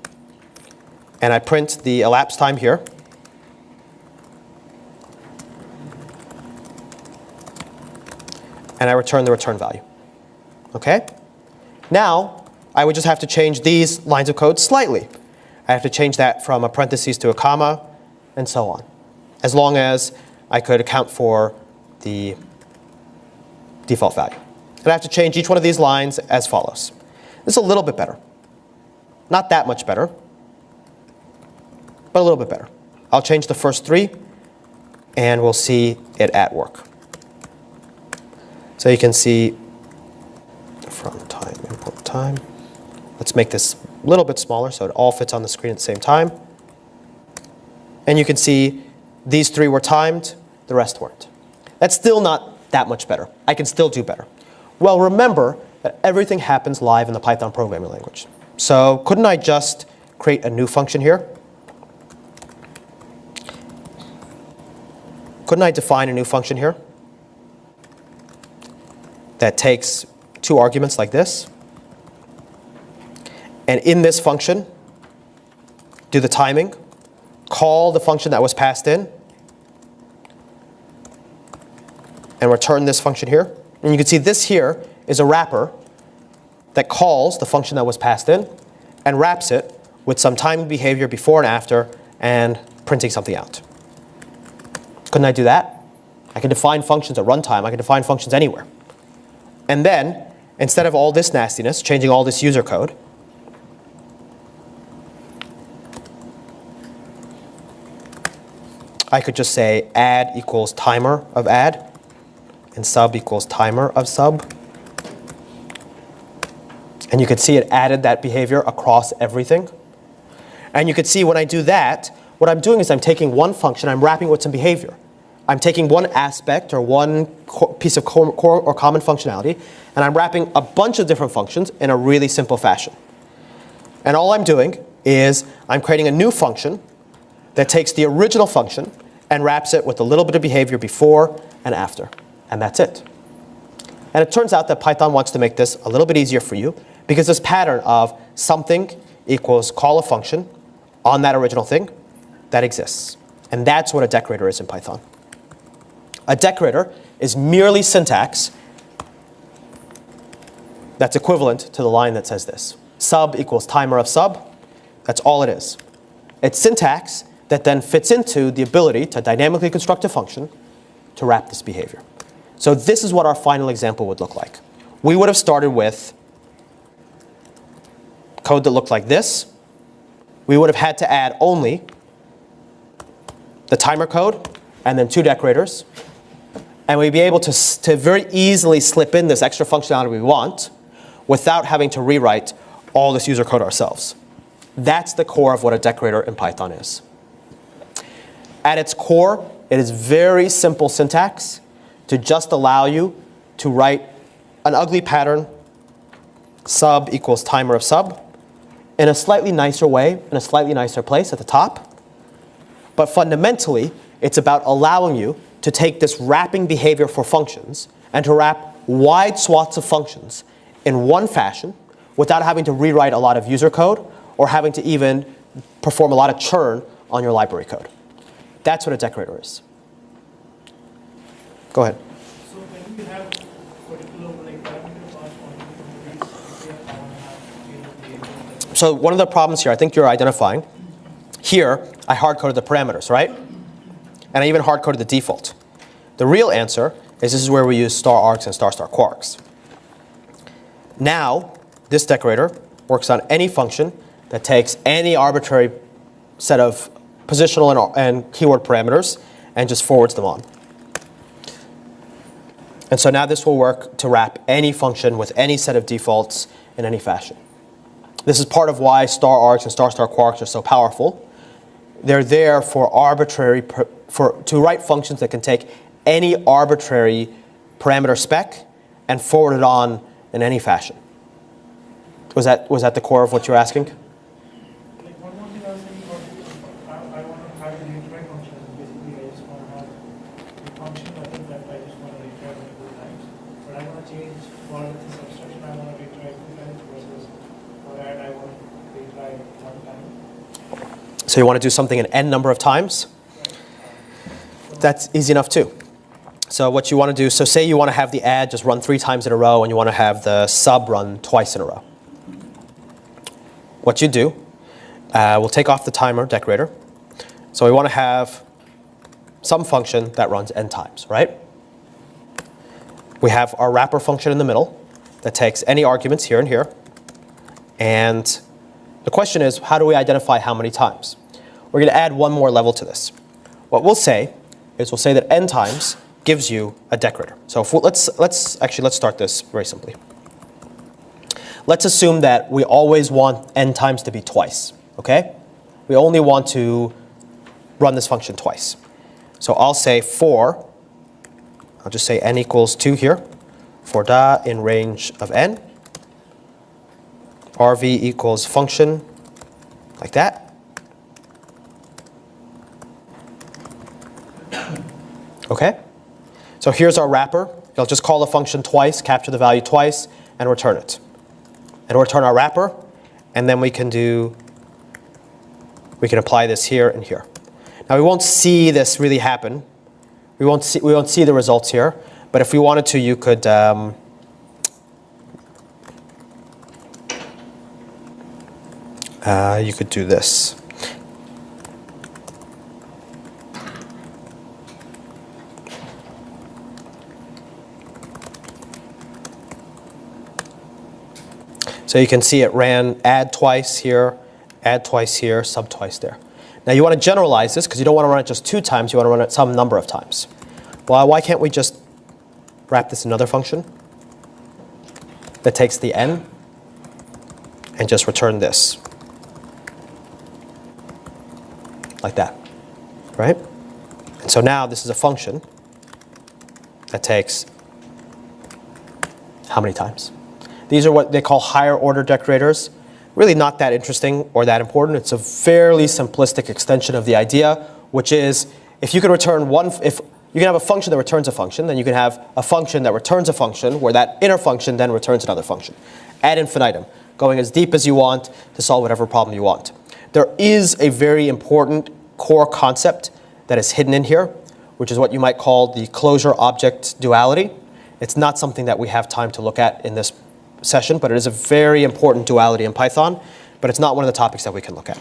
And I print the elapsed time here. And I return the return value. Okay? Now, I would just have to change these lines of code slightly. I have to change that from a parentheses to a comma, and so on, as long as I could account for the default value. And I have to change each one of these lines as follows. This is a little bit better. Not that much better, but a little bit better. I'll change the first three, and we'll see it at work. So you can see from time, import time. Let's make this a little bit smaller so it all fits on the screen at the same time. And you can see these three were timed, the rest weren't. That's still not that much better. I can still do better. Well, remember that everything happens live in the Python programming language. So couldn't I just create a new function here? Couldn't I define a new function here that takes two arguments like this? And in this function, do the timing, call the function that was passed in, and return this function here. And you can see this here is a wrapper that calls the function that was passed in and wraps it with some timing behavior before and after and printing something out. Couldn't I do that? I can define functions at runtime. I can define functions anywhere. And then, instead of all this nastiness, changing all this user code, I could just say add equals timer of add, and sub equals timer of sub. And you could see it added that behavior across everything. And you could see when I do that, what I'm doing is I'm taking one function, I'm wrapping it with some behavior. I'm taking one aspect or one piece of core or common functionality, and I'm wrapping a bunch of different functions in a really simple fashion. And all I'm doing is I'm creating a new function that takes the original function and wraps it with a little bit of behavior before and after. And that's it. And it turns out that Python wants to make this a little bit easier for you because this pattern of something equals call a function on that original thing, that exists. And that's what a decorator is in Python. A decorator is merely syntax that's equivalent to the line that says this. Sub equals timer of sub. That's all it is. It's syntax that then fits into the ability to dynamically construct a function to wrap this behavior. So this is what our final example would look like. We would have started with code that looked like this. We would have had to add only the timer code and then two decorators. And we'd be able to very easily slip in this extra functionality we want without having to rewrite all this user code ourselves. That's the core of what a decorator in Python is. At its core, it is very simple syntax to just allow you to write an ugly pattern, sub equals timer of sub, in a slightly nicer way, in a slightly nicer place at the top. But fundamentally, it's about allowing you to take this wrapping behavior for functions and to wrap wide swaths of functions in one fashion without having to rewrite a lot of user code or having to even perform a lot of churn on your library code. That's what a decorator is. Go ahead. So when you have particular parameter pass on, So one of the problems here, I think you're identifying, here I hard-coded the parameters, right? And I even hard-coded the default. The real answer is this is where we use star args and star star quarks. Now, this decorator works on any function that takes any arbitrary set of positional and keyword parameters and just forwards them on. And so now this will work to wrap any function with any set of defaults in any fashion. This is part of why star args and star quarks are so powerful. They're there for to write functions that can take any arbitrary parameter spec and forward it on in any fashion. Was that the core of what you're asking? Like one more thing I was thinking about, I want to have a retry function. Basically, I just want to have a function I think that I just want to retry multiple times. But I want to change for this abstraction. I want to retry 2 times versus for that I want to retry 1 time. So you want to do something an n number of times? That's easy enough too. So what you want to do, so say you want to have the add just run 3 times in a row and you want to have the sub run twice in a row. What you do, we'll take off the timer decorator. So we want to have some function that runs n times, right? We have our wrapper function in the middle that takes any arguments here and here. And the question is, how do we identify how many times? We're going to add one more level to this. What we'll say is we'll say that n times gives you a decorator. So if let's start this very simply. Let's assume that we always want n times to be twice, okay? We only want to run this function twice. So I'll say for, I'll just say n equals 2 here, for da in range of n, rv equals function, like that. Okay? So here's our wrapper. It'll just call the function twice, capture the value twice, and return it. And return our wrapper, and then we can apply this here and here. Now we won't see this really happen. We won't see the results here, but if we wanted to, you could do this. So you can see it ran add twice here, sub twice there. Now you want to generalize this because you don't want to run it just 2 times, you want to run it some number of times. Well, why can't we just wrap this in another function that takes the n and just return this? Like that, right? And so now this is a function that takes how many times? These are what they call higher order decorators. Really not that interesting or that important. It's a fairly simplistic extension of the idea, which is if you can return if you can have a function that returns a function, then you can have a function that returns a function where that inner function then returns another function. Ad infinitum, going as deep as you want to solve whatever problem you want. There is a very important core concept that is hidden in here, which is what you might call the closure object duality. It's not something that we have time to look at in this session, but it is a very important duality in Python, but it's not one of the topics that we can look at.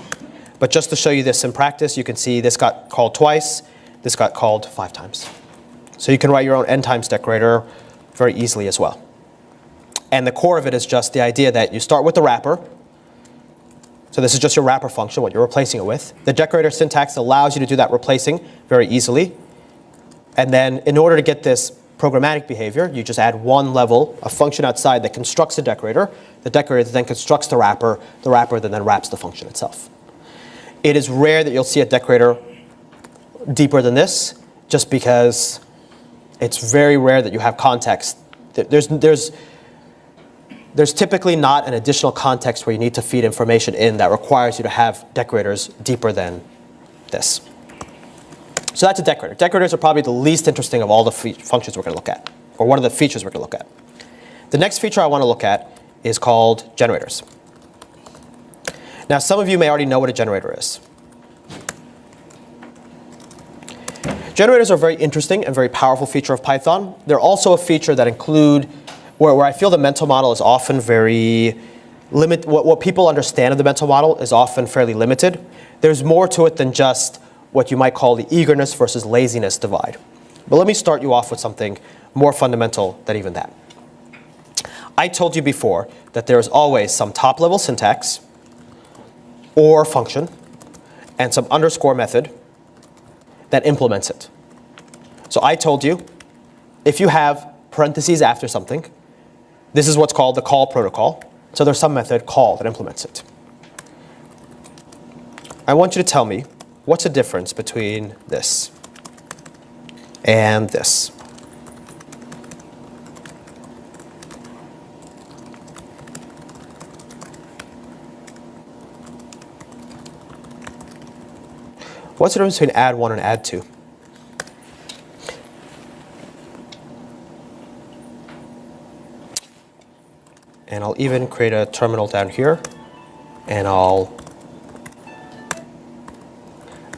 But just to show you this in practice, you can see this got called twice, this got called 5 times. So you can write your own n times decorator very easily as well. And the core of it is just the idea that you start with the wrapper. So this is just your wrapper function, what you're replacing it with. The decorator syntax allows you to do that replacing very easily. And then in order to get this programmatic behavior, you just add one level, a function outside that constructs a decorator. The decorator then constructs the wrapper then wraps the function itself. It is rare that you'll see a decorator deeper than this, just because it's very rare that you have context. There's typically not an additional context where you need to feed information in that requires you to have decorators deeper than this. So that's a decorator. Decorators are probably the least interesting of all the functions we're going to look at, or one of the features we're going to look at. The next feature I want to look at is called generators. Now, some of you may already know what a generator is. Generators are a very interesting and very powerful feature of Python. They're also a feature that include, where I feel the mental model is often very limited. What people understand of the mental model is often fairly limited. There's more to it than just what you might call the eagerness versus laziness divide. But let me start you off with something more fundamental than even that. I told you before that there is always some top-level syntax or function and some underscore method that implements it. So I told you, if you have parentheses after something, this is what's called the call protocol. So there's some method call that implements it. I want you to tell me what's the difference between this and this. What's the difference between add 1 and add 2? And I'll even create a terminal down here, and I'll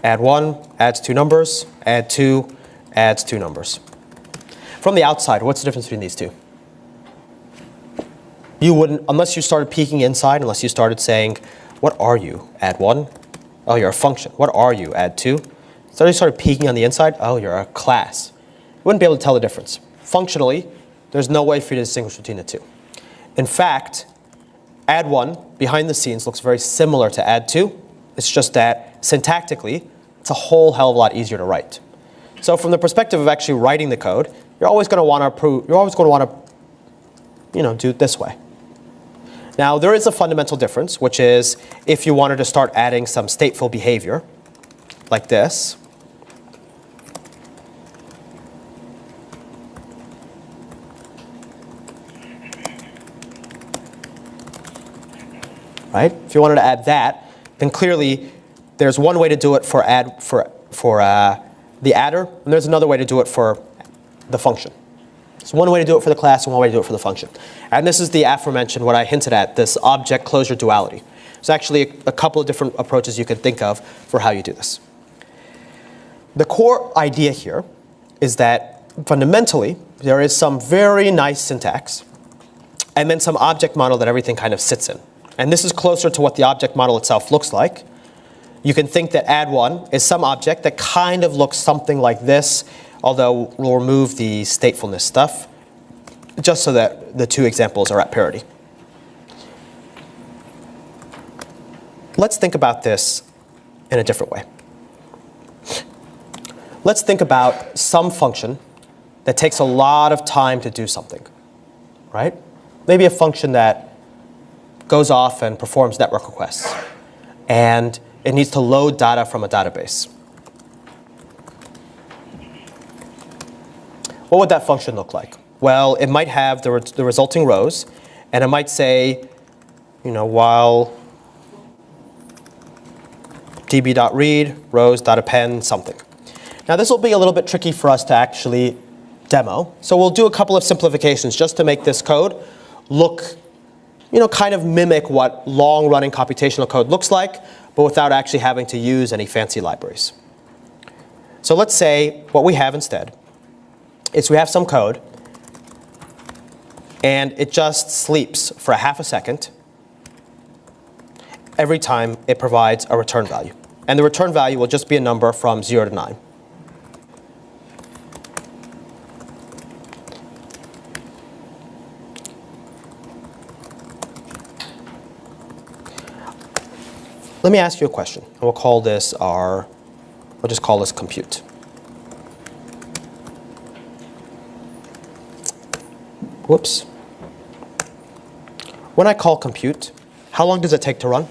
add 1 adds 2 numbers, add 2 adds 2 numbers. From the outside, what's the difference between these two? You wouldn't, unless you started peeking inside, unless you started saying, what are you? Add 1. Oh, you're a function. What are you? Add 2. So you started peeking on the inside. Oh, you're a class. You wouldn't be able to tell the difference. Functionally, there's no way for you to distinguish between the two. In fact, add 1 behind the scenes looks very similar to add 2. It's just that syntactically, it's a whole hell of a lot easier to write. So from the perspective of actually writing the code, you're always going to want to do it this way. Now, there is a fundamental difference, which is if you wanted to start adding some stateful behavior, like this, right? If you wanted to add that, then clearly there's one way to do it for the adder, and there's another way to do it for the function. So one way to do it for the class and one way to do it for the function. And this is the aforementioned, what I hinted at, this object closure duality. There's actually a couple of different approaches you can think of for how you do this. The core idea here is that fundamentally there is some very nice syntax and then some object model that everything kind of sits in. And this is closer to what the object model itself looks like. You can think that add 1 is some object that kind of looks something like this, although we'll remove the statefulness stuff, just so that the two examples are at parity. Let's think about this in a different way. Let's think about some function that takes a lot of time to do something, right? Maybe a function that goes off and performs network requests, and it needs to load data from a database. What would that function look like? Well, it might have the resulting rows, and it might say, while db.read rows.append something. Now, this will be a little bit tricky for us to actually demo, so we'll do a couple of simplifications just to make this code look, kind of mimic what long-running computational code looks like, but without actually having to use any fancy libraries. So let's say what we have instead is we have some code, and it just sleeps for a half a second every time it provides a return value. And the return value will just be a number from 0 to 9. Let me ask you a question. And we'll just call this compute. Whoops. When I call compute, how long does it take to run?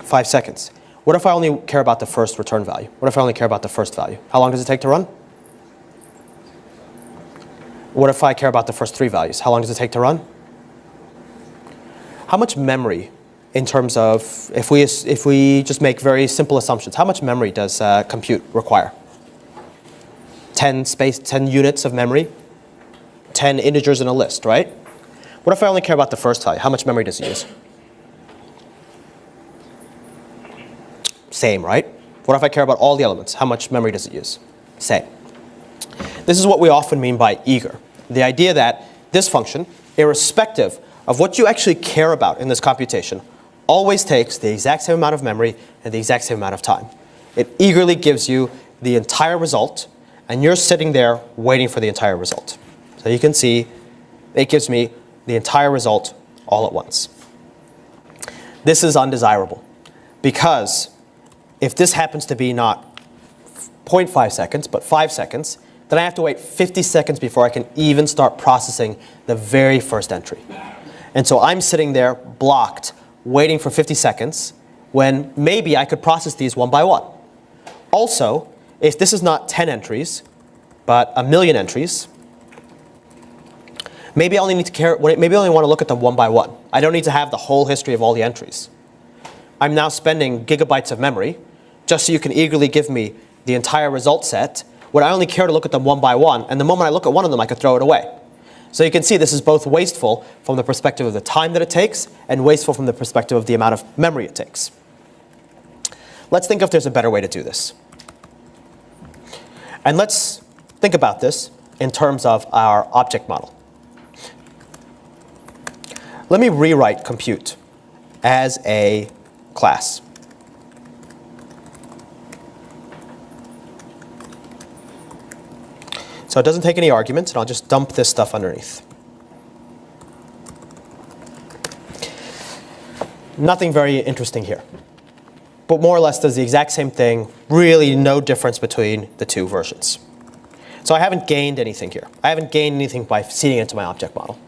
Five seconds. What if I only care about the first return value? What if I only care about the first value? How long does it take to run? What if I care about the first 3 values? How long does it take to run? How much memory, in terms of, if we just make very simple assumptions, how much memory does compute require? 10 units of memory? 10 integers in a list, right? What if I only care about the first value? How much memory does it use? Same, right? What if I care about all the elements? How much memory does it use? Same. This is what we often mean by eager. The idea that this function, irrespective of what you actually care about in this computation, always takes the exact same amount of memory and the exact same amount of time. It eagerly gives you the entire result, and you're sitting there waiting for the entire result. So you can see it gives me the entire result all at once. This is undesirable because if this happens to be not 0.5 seconds, but 5 seconds, then I have to wait 50 seconds before I can even start processing the very first entry. And so I'm sitting there blocked, waiting for 50 seconds, when maybe I could process these one by one. Also, if this is not 10 entries, but 1,000,000 entries, maybe I only want to look at them one by one. I don't need to have the whole history of all the entries. I'm now spending gigabytes of memory just so you can eagerly give me the entire result set, when I only care to look at them one by one, and the moment I look at one of them, I could throw it away. So you can see this is both wasteful from the perspective of the time that it takes, and wasteful from the perspective of the amount of memory it takes. Let's think if there's a better way to do this. And let's think about this in terms of our object model. Let me rewrite compute as a class. So it doesn't take any arguments, and I'll just dump this stuff underneath. Nothing very interesting here, but more or less does the exact same thing, really no difference between the two versions. So I haven't gained anything here. I haven't gained anything by feeding it into my object model.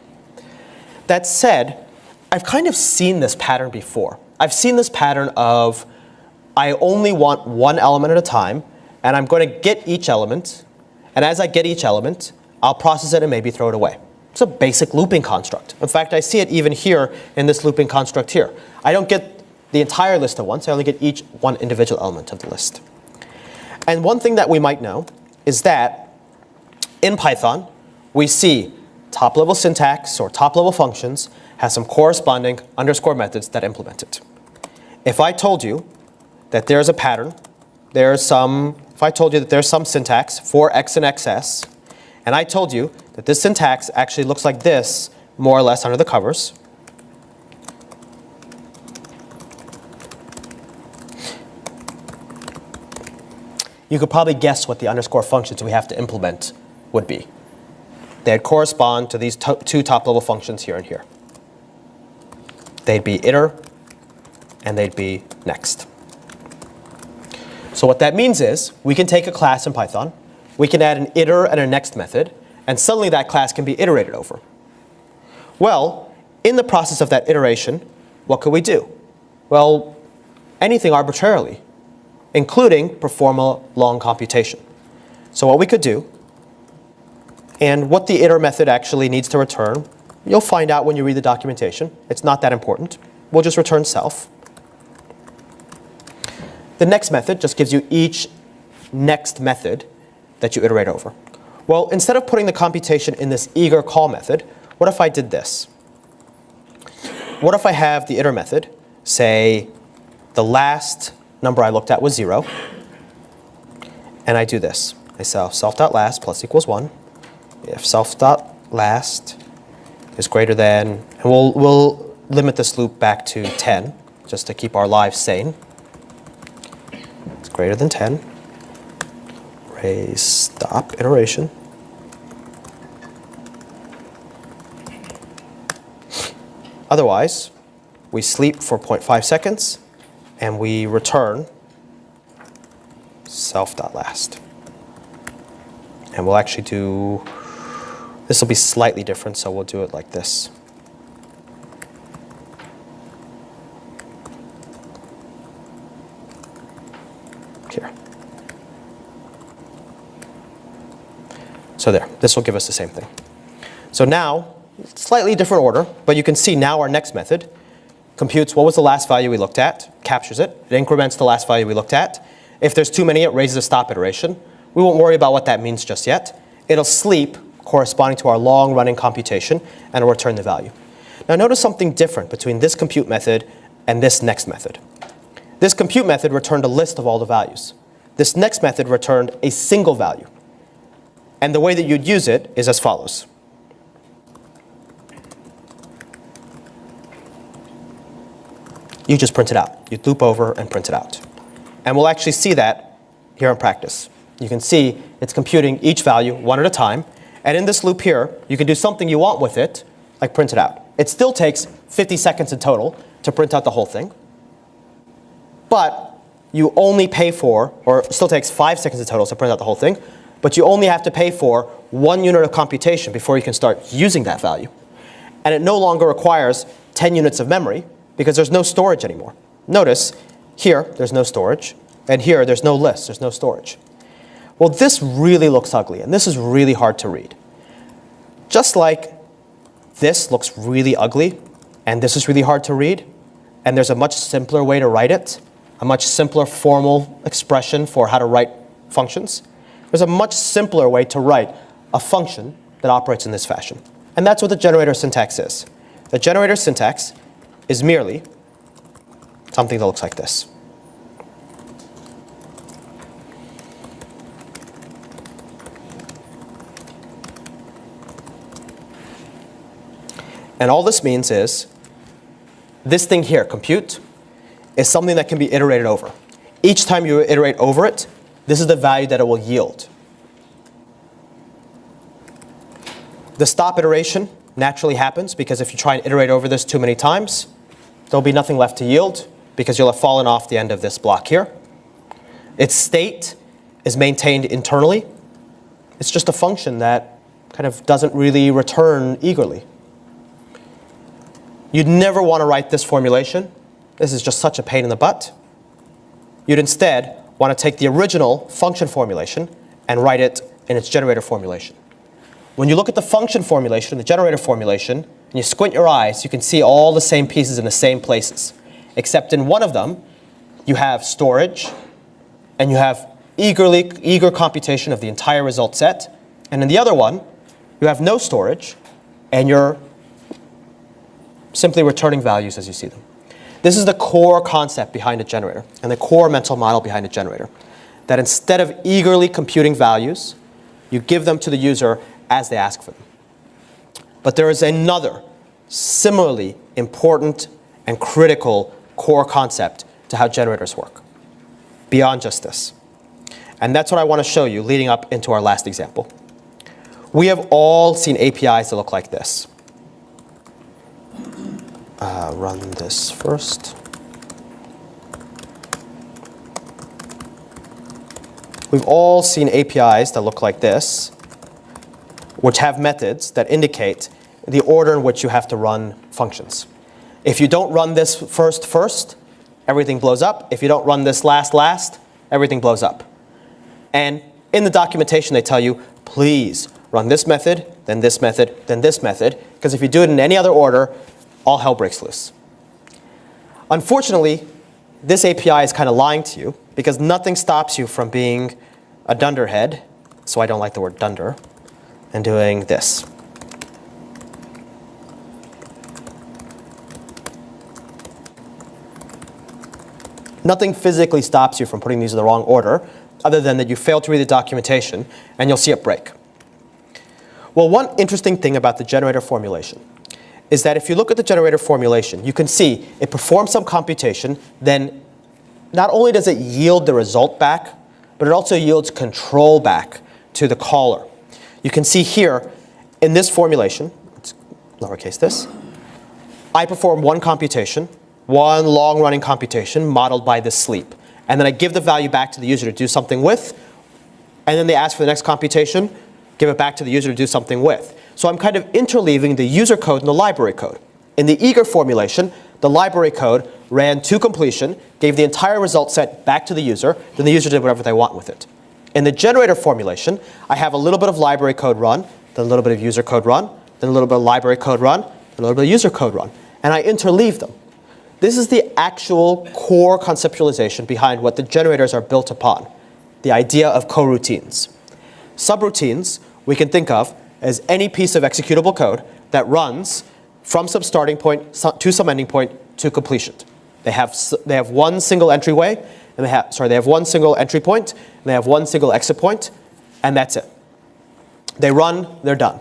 That said, I've kind of seen this pattern before. I've seen this pattern of I only want one element at a time, and I'm going to get each element, and as I get each element, I'll process it and maybe throw it away. It's a basic looping construct. In fact, I see it even here in this looping construct here. I don't get the entire list at once. I only get each one individual element of the list. And one thing that we might know is that in Python, we see top-level syntax or top-level functions has some corresponding underscore methods that implement it. If I told you that there's a pattern, if I told you that there's some syntax for x and xs, and I told you that this syntax actually looks like this, more or less under the covers, you could probably guess what the underscore functions we have to implement would be. They'd correspond to these two top-level functions here and here. They'd be iter, and they'd be next. So what that means is we can take a class in Python, we can add an iter and a next method, and suddenly that class can be iterated over. Well, in the process of that iteration, what could we do? Well, anything arbitrarily, including perform a long computation. So what we could do, and what the iter method actually needs to return, you'll find out when you read the documentation. It's not that important. We'll just return self. The next method just gives you each next method that you iterate over. Well, instead of putting the computation in this eager call method, what if I did this? What if I have the iter method say the last number I looked at was 0, and I do this. I say self.last plus equals 1. If self.last is greater than, and we'll limit this loop back to 10, just to keep our lives sane. It's greater than 10. Raise stop iteration. Otherwise, we sleep for 0.5 seconds, and we return self.last. And we'll actually do, this will be slightly different, so we'll do it like this. Here. So there, this will give us the same thing. So now, slightly different order, but you can see now our next method computes what was the last value we looked at, captures it, it increments the last value we looked at. If there's too many, it raises a stop iteration. We won't worry about what that means just yet. It'll sleep corresponding to our long-running computation, and it'll return the value. Now notice something different between this compute method and this next method. This compute method returned a list of all the values. This next method returned a single value. And the way that you'd use it is as follows. You just print it out. You loop over and print it out. And we'll actually see that here in practice. You can see it's computing each value one at a time. And in this loop here, you can do something you want with it, like print it out. It still takes 50 seconds in total to print out the whole thing. But you only pay for, or it still takes 5 seconds in total to print out the whole thing, but you only have to pay for 1 unit of computation before you can start using that value. And it no longer requires 10 units of memory because there's no storage anymore. Notice, here, there's no storage, and here, there's no list, there's no storage. Well, this really looks ugly, and this is really hard to read. Just like this looks really ugly, and this is really hard to read, and there's a much simpler way to write it, a much simpler formal expression for how to write functions. There's a much simpler way to write a function that operates in this fashion. And that's what the generator syntax is. The generator syntax is merely something that looks like this. And all this means is this thing here, compute, is something that can be iterated over. Each time you iterate over it, this is the value that it will yield. The stop iteration naturally happens because if you try and iterate over this too many times, there'll be nothing left to yield because you'll have fallen off the end of this block here. Its state is maintained internally. It's just a function that kind of doesn't really return eagerly. You'd never want to write this formulation. This is just such a pain in the butt. You'd instead want to take the original function formulation and write it in its generator formulation. When you look at the function formulation and the generator formulation, and you squint your eyes, you can see all the same pieces in the same places. Except in one of them, you have storage, and you have eager computation of the entire result set. And in the other one, you have no storage, and you're simply returning values as you see them. This is the core concept behind a generator and the core mental model behind a generator. That instead of eagerly computing values, you give them to the user as they ask for them. But there is another similarly important and critical core concept to how generators work, beyond just this. And that's what I want to show you leading up into our last example. We have all seen APIs that look like this. Run this first. We've all seen APIs that look like this, which have methods that indicate the order in which you have to run functions. If you don't run this first, everything blows up. If you don't run this last, everything blows up. And in the documentation, they tell you, please run this method, then this method, then this method, because if you do it in any other order, all hell breaks loose. Unfortunately, this API is kind of lying to you because nothing stops you from being a dunderhead, so I don't like the word dunder, and doing this. Nothing physically stops you from putting these in the wrong order, other than that you fail to read the documentation, and you'll see it break. Well, one interesting thing about the generator formulation is that if you look at the generator formulation, you can see it performs some computation, then not only does it yield the result back, but it also yields control back to the caller. You can see here in this formulation, let's lowercase this, I perform one computation, one long-running computation modeled by this sleep. And then I give the value back to the user to do something with, and then they ask for the next computation, give it back to the user to do something with. So I'm kind of interleaving the user code and the library code. In the eager formulation, the library code ran to completion, gave the entire result set back to the user, then the user did whatever they want with it. In the generator formulation, I have a little bit of library code run, then a little bit of user code run, then a little bit of library code run, then a little bit of user code run. And I interleave them. This is the actual core conceptualization behind what the generators are built upon, the idea of coroutines. Subroutines we can think of as any piece of executable code that runs from some starting point to some ending point to completion. They have one single entryway, and they have one single entry point, and they have one single exit point, and that's it. They run, they're done.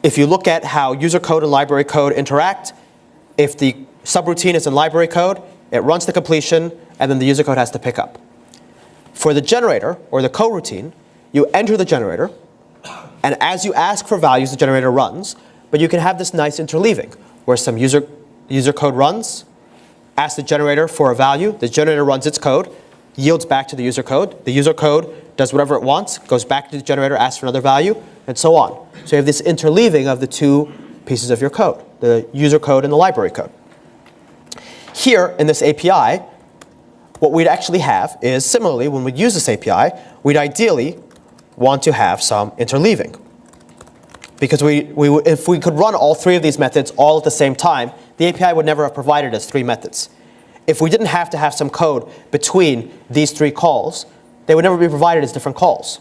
If you look at how user code and library code interact, if the subroutine is in library code, it runs to completion, and then the user code has to pick up. For the generator, or the coroutine, you enter the generator, and as you ask for values, the generator runs, but you can have this nice interleaving, where some user code runs, asks the generator for a value, the generator runs its code, yields back to the user code does whatever it wants, goes back to the generator, asks for another value, and so on. So you have this interleaving of the two pieces of your code, the user code and the library code. Here in this API, what we'd actually have is, similarly, when we use this API, we'd ideally want to have some interleaving. Because if we could run all three of these methods all at the same time, the API would never have provided us three methods. If we didn't have to have some code between these three calls, they would never be provided as different calls.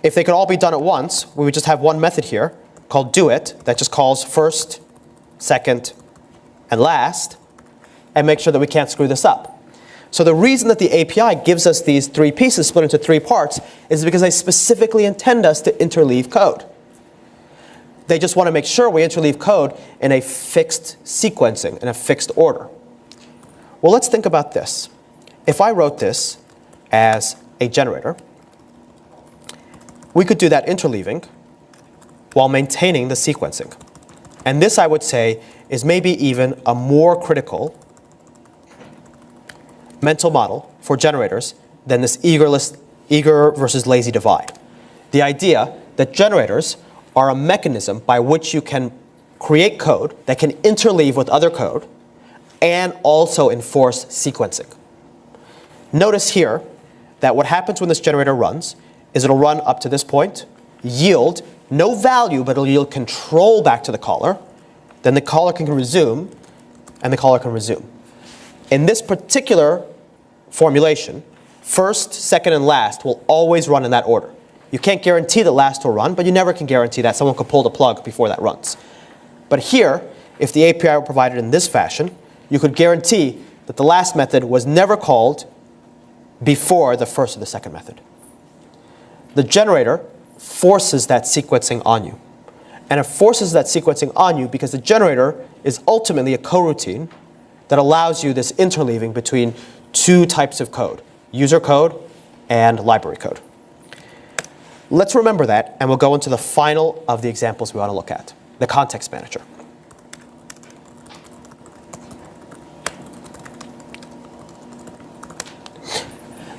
If they could all be done at once, we would just have one method here called doIt that just calls first, second, and last, and make sure that we can't screw this up. So the reason that the API gives us these three pieces split into three parts is because they specifically intend us to interleave code. They just want to make sure we interleave code in a fixed sequencing, in a fixed order. Well, let's think about this. If I wrote this as a generator, we could do that interleaving while maintaining the sequencing. And this, I would say, is maybe even a more critical mental model for generators than this eager versus lazy divide. The idea that generators are a mechanism by which you can create code that can interleave with other code and also enforce sequencing. Notice here that what happens when this generator runs is it'll run up to this point, yield no value, but it'll yield control back to the caller. Then the caller can resume, and the caller can resume. In this particular formulation, first, second, and last will always run in that order. You can't guarantee that last will run, but you never can guarantee that someone could pull the plug before that runs. But here, if the API were provided in this fashion, you could guarantee that the last method was never called before the first or the second method. The generator forces that sequencing on you. And it forces that sequencing on you because the generator is ultimately a coroutine that allows you this interleaving between two types of code, user code and library code. Let's remember that, and we'll go into the final of the examples we want to look at, the context manager.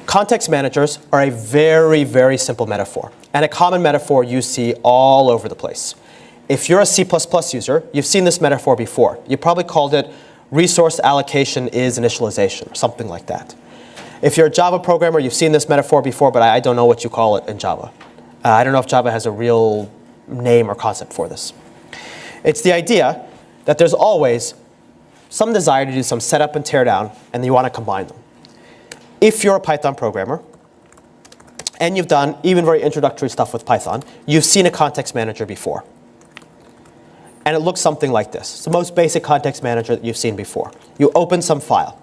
Context managers are a very, very simple metaphor, and a common metaphor you see all over the place. If you're a C++ user, you've seen this metaphor before. You probably called it resource allocation is initialization, or something like that. If you're a Java programmer, you've seen this metaphor before, but I don't know what you call it in Java. I don't know if Java has a real name or concept for this. It's the idea that there's always some desire to do some setup and teardown, and you want to combine them. If you're a Python programmer, and you've done even very introductory stuff with Python, you've seen a context manager before. And it looks something like this. It's the most basic context manager that you've seen before. You open some file.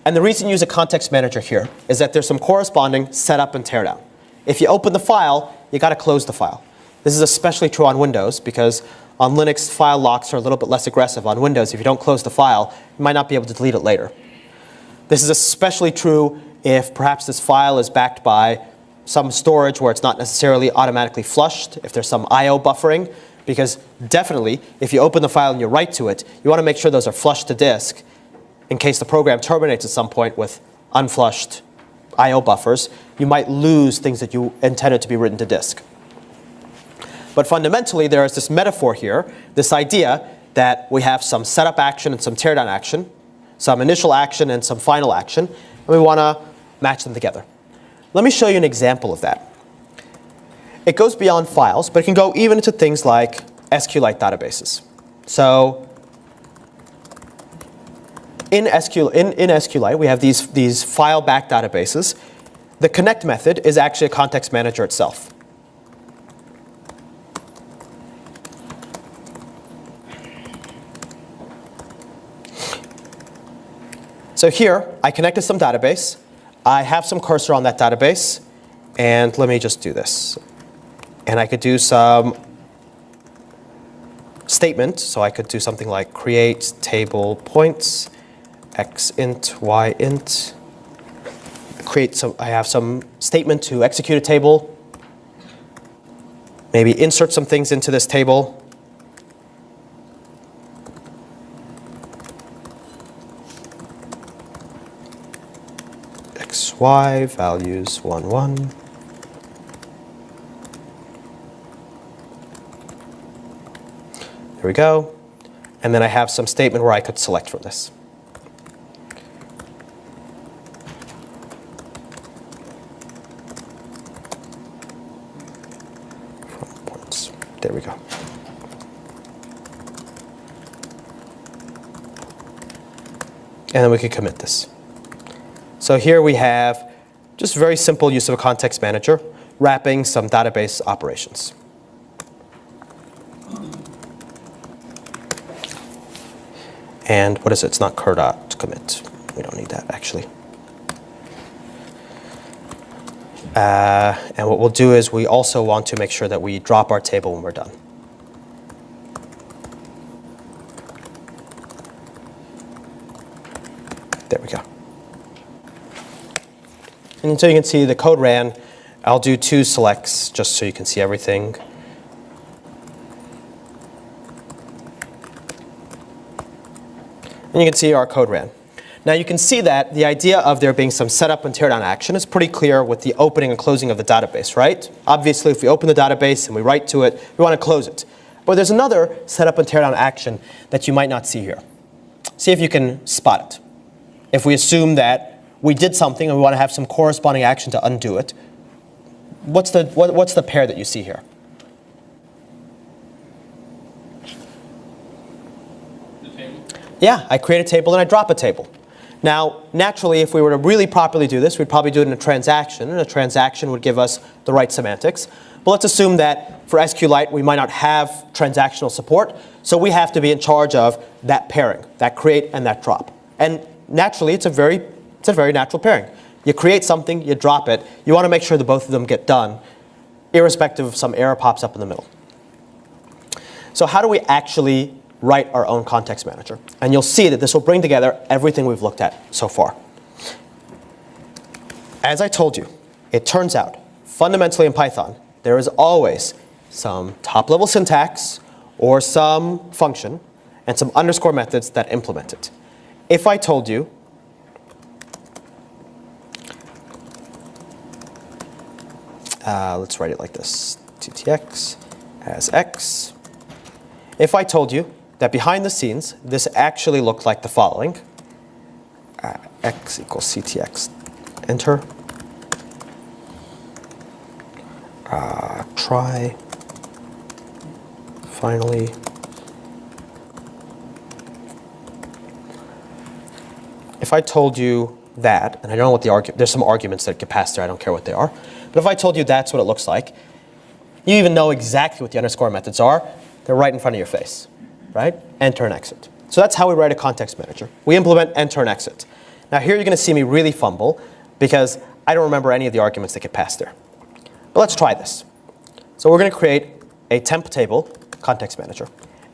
And the reason you use a context manager here is that there's some corresponding setup and teardown. If you open the file, you got to close the file. This is especially true on Windows because on Linux, file locks are a little bit less aggressive. On Windows, if you don't close the file, you might not be able to delete it later. This is especially true if perhaps this file is backed by some storage where it's not necessarily automatically flushed, if there's some I/O buffering, because definitely, if you open the file and you write to it, you want to make sure those are flushed to disk in case the program terminates at some point with unflushed I/O buffers. You might lose things that you intended to be written to disk. But fundamentally, there is this metaphor here, this idea that we have some setup action and some teardown action, some initial action and some final action, and we want to match them together. Let me show you an example of that. It goes beyond files, but it can go even into things like SQLite databases. So in SQLite, we have these file-backed databases. The connect method is actually a context manager itself. So here, I connected some database. I have some cursor on that database. And let me just do this. And I could do some statement. So I could do something like create table points, x int, y int. I have some statement to execute a table, maybe insert some things into this table. X, Y, values 1, 1. There we go. And then I have some statement where I could select from this. There we go. And then we can commit this. So here we have just very simple use of a context manager, wrapping some database operations. And what is it? It's not cur.commit. We don't need that, actually. And what we'll do is we also want to make sure that we drop our table when we're done. There we go. And so you can see the code ran. I'll do 2 selects just so you can see everything. And you can see our code ran. Now you can see that the idea of there being some setup and teardown action is pretty clear with the opening and closing of the database, right? Obviously, if we open the database and we write to it, we want to close it. But there's another setup and teardown action that you might not see here. See if you can spot it. If we assume that we did something and we want to have some corresponding action to undo it, what's the pair that you see here? The table? Yeah, I create a table and I drop a table. Now, naturally, if we were to really properly do this, we'd probably do it in a transaction, and a transaction would give us the right semantics. But let's assume that for SQLite, we might not have transactional support, so we have to be in charge of that pairing, that create and that drop. And naturally, it's a very natural pairing. You create something, you drop it. You want to make sure that both of them get done, irrespective of some error pops up in the middle. So how do we actually write our own context manager? And you'll see that this will bring together everything we've looked at so far. As I told you, it turns out, fundamentally in Python, there is always some top-level syntax or some function and some underscore methods that implement it. If I told you let's write it like this, ttx as x. If I told you that behind the scenes, this actually looked like the following. X equals ctx, enter. Try, finally. If I told you that, and I don't know what the argument, there's some arguments that get passed there, I don't care what they are. But if I told you that's what it looks like, you even know exactly what the underscore methods are. They're right in front of your face, right? Enter and exit. So that's how we write a context manager. We implement enter and exit. Now here you're going to see me really fumble because I don't remember any of the arguments that get passed there. But let's try this. So we're going to create a temp table context manager.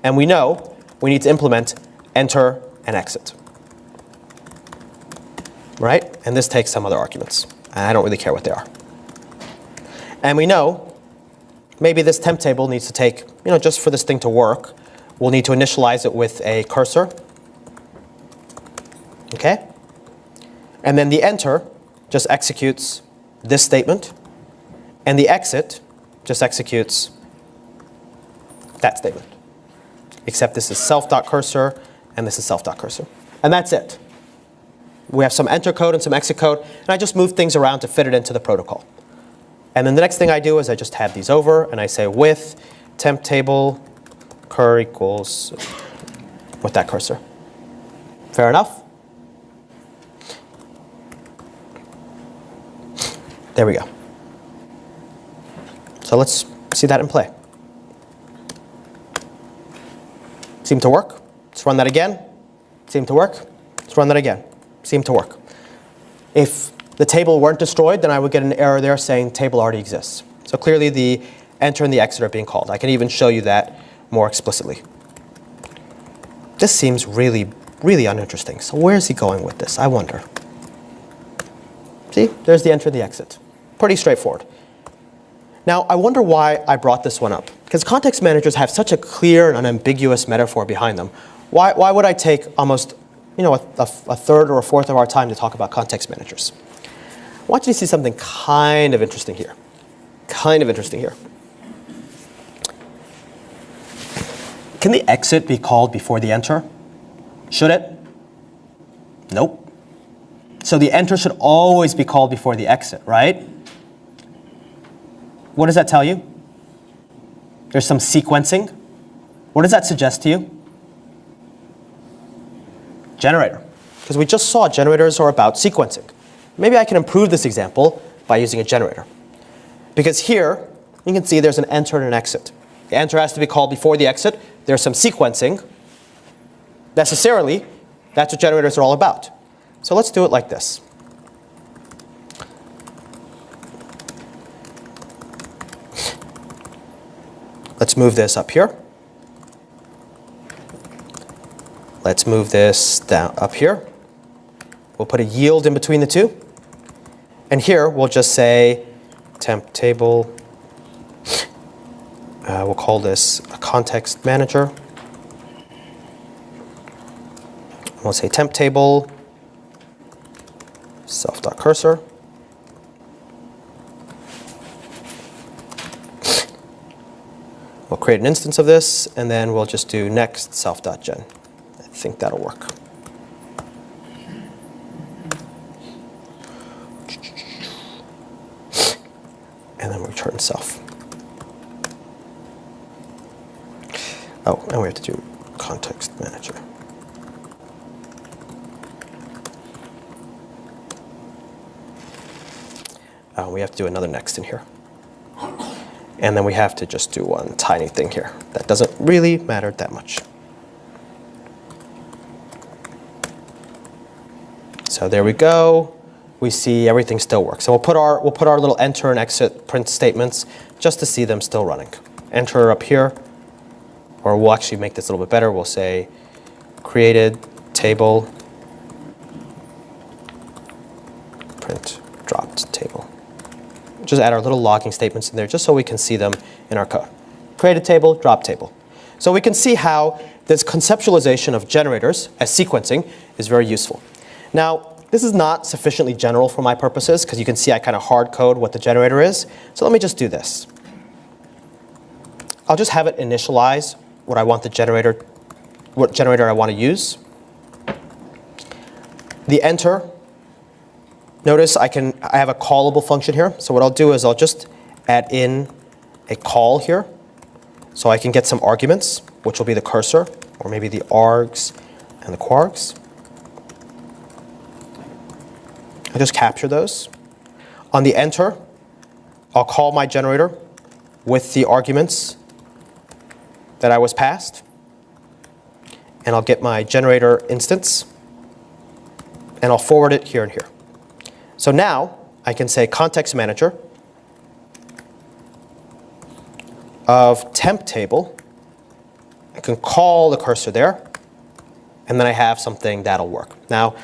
And we know we need to implement enter and exit. Right? And this takes some other arguments. I don't really care what they are. And we know maybe this temp table needs to take, just for this thing to work, we'll need to initialize it with a cursor. Okay? And then the enter just executes this statement. And the exit just executes that statement. Except this is self.cursor and this is self.cursor. And that's it. We have some enter code and some exit code, and I just move things around to fit it into the protocol. And then the next thing I do is I just tab these over, and I say with temp table cur equals with that cursor. Fair enough? There we go. So let's see that in play. Seemed to work. Let's run that again. Seemed to work. Let's run that again. Seemed to work. If the table weren't destroyed, then I would get an error there saying table already exists. So clearly the enter and the exit are being called. I can even show you that more explicitly. This seems really, really uninteresting. So where is he going with this? I wonder. See, there's the enter and the exit. Pretty straightforward. Now, I wonder why I brought this one up. Because context managers have such a clear and unambiguous metaphor behind them. Why would I take almost a third or a fourth of our time to talk about context managers? I want you to see something kind of interesting here. Kind of interesting here. Can the exit be called before the enter? Should it? Nope. So the enter should always be called before the exit, right? What does that tell you? There's some sequencing. What does that suggest to you? Generator. Because we just saw generators are about sequencing. Maybe I can improve this example by using a generator. Because here, you can see there's an enter and an exit. The enter has to be called before the exit. There's some sequencing. Necessarily, that's what generators are all about. So let's do it like this. Let's move this up here. Let's move this down up here. We'll put a yield in between the two. And here we'll just say temp table. We'll call this a context manager. We'll say temp table self.cursor. We'll create an instance of this, and then we'll just do next self.gen. I think that'll work. And then return self. Oh, and we have to do context manager. We have to do another next in here. And then we have to just do one tiny thing here. That doesn't really matter that much. So there we go. We see everything still works. So we'll put our little enter and exit print statements just to see them still running. Enter up here, or we'll actually make this a little bit better. We'll say created table print dropped table. Just add our little logging statements in there just so we can see them in our code. Create a table, drop table. So we can see how this conceptualization of generators as sequencing is very useful. Now, this is not sufficiently general for my purposes because you can see I kind of hard code what the generator is. So let me just do this. I'll just have it initialize what generator I want to use. The enter. Notice I have a callable function here. So what I'll do is I'll just add in a call here. So I can get some arguments, which will be the cursor, or maybe the args and the quargs. I'll just capture those. On the enter, I'll call my generator with the arguments that I was passed. And I'll get my generator instance. And I'll forward it here and here. So now I can say context manager of temp table. I can call the cursor there, and then I have something that'll work. Now,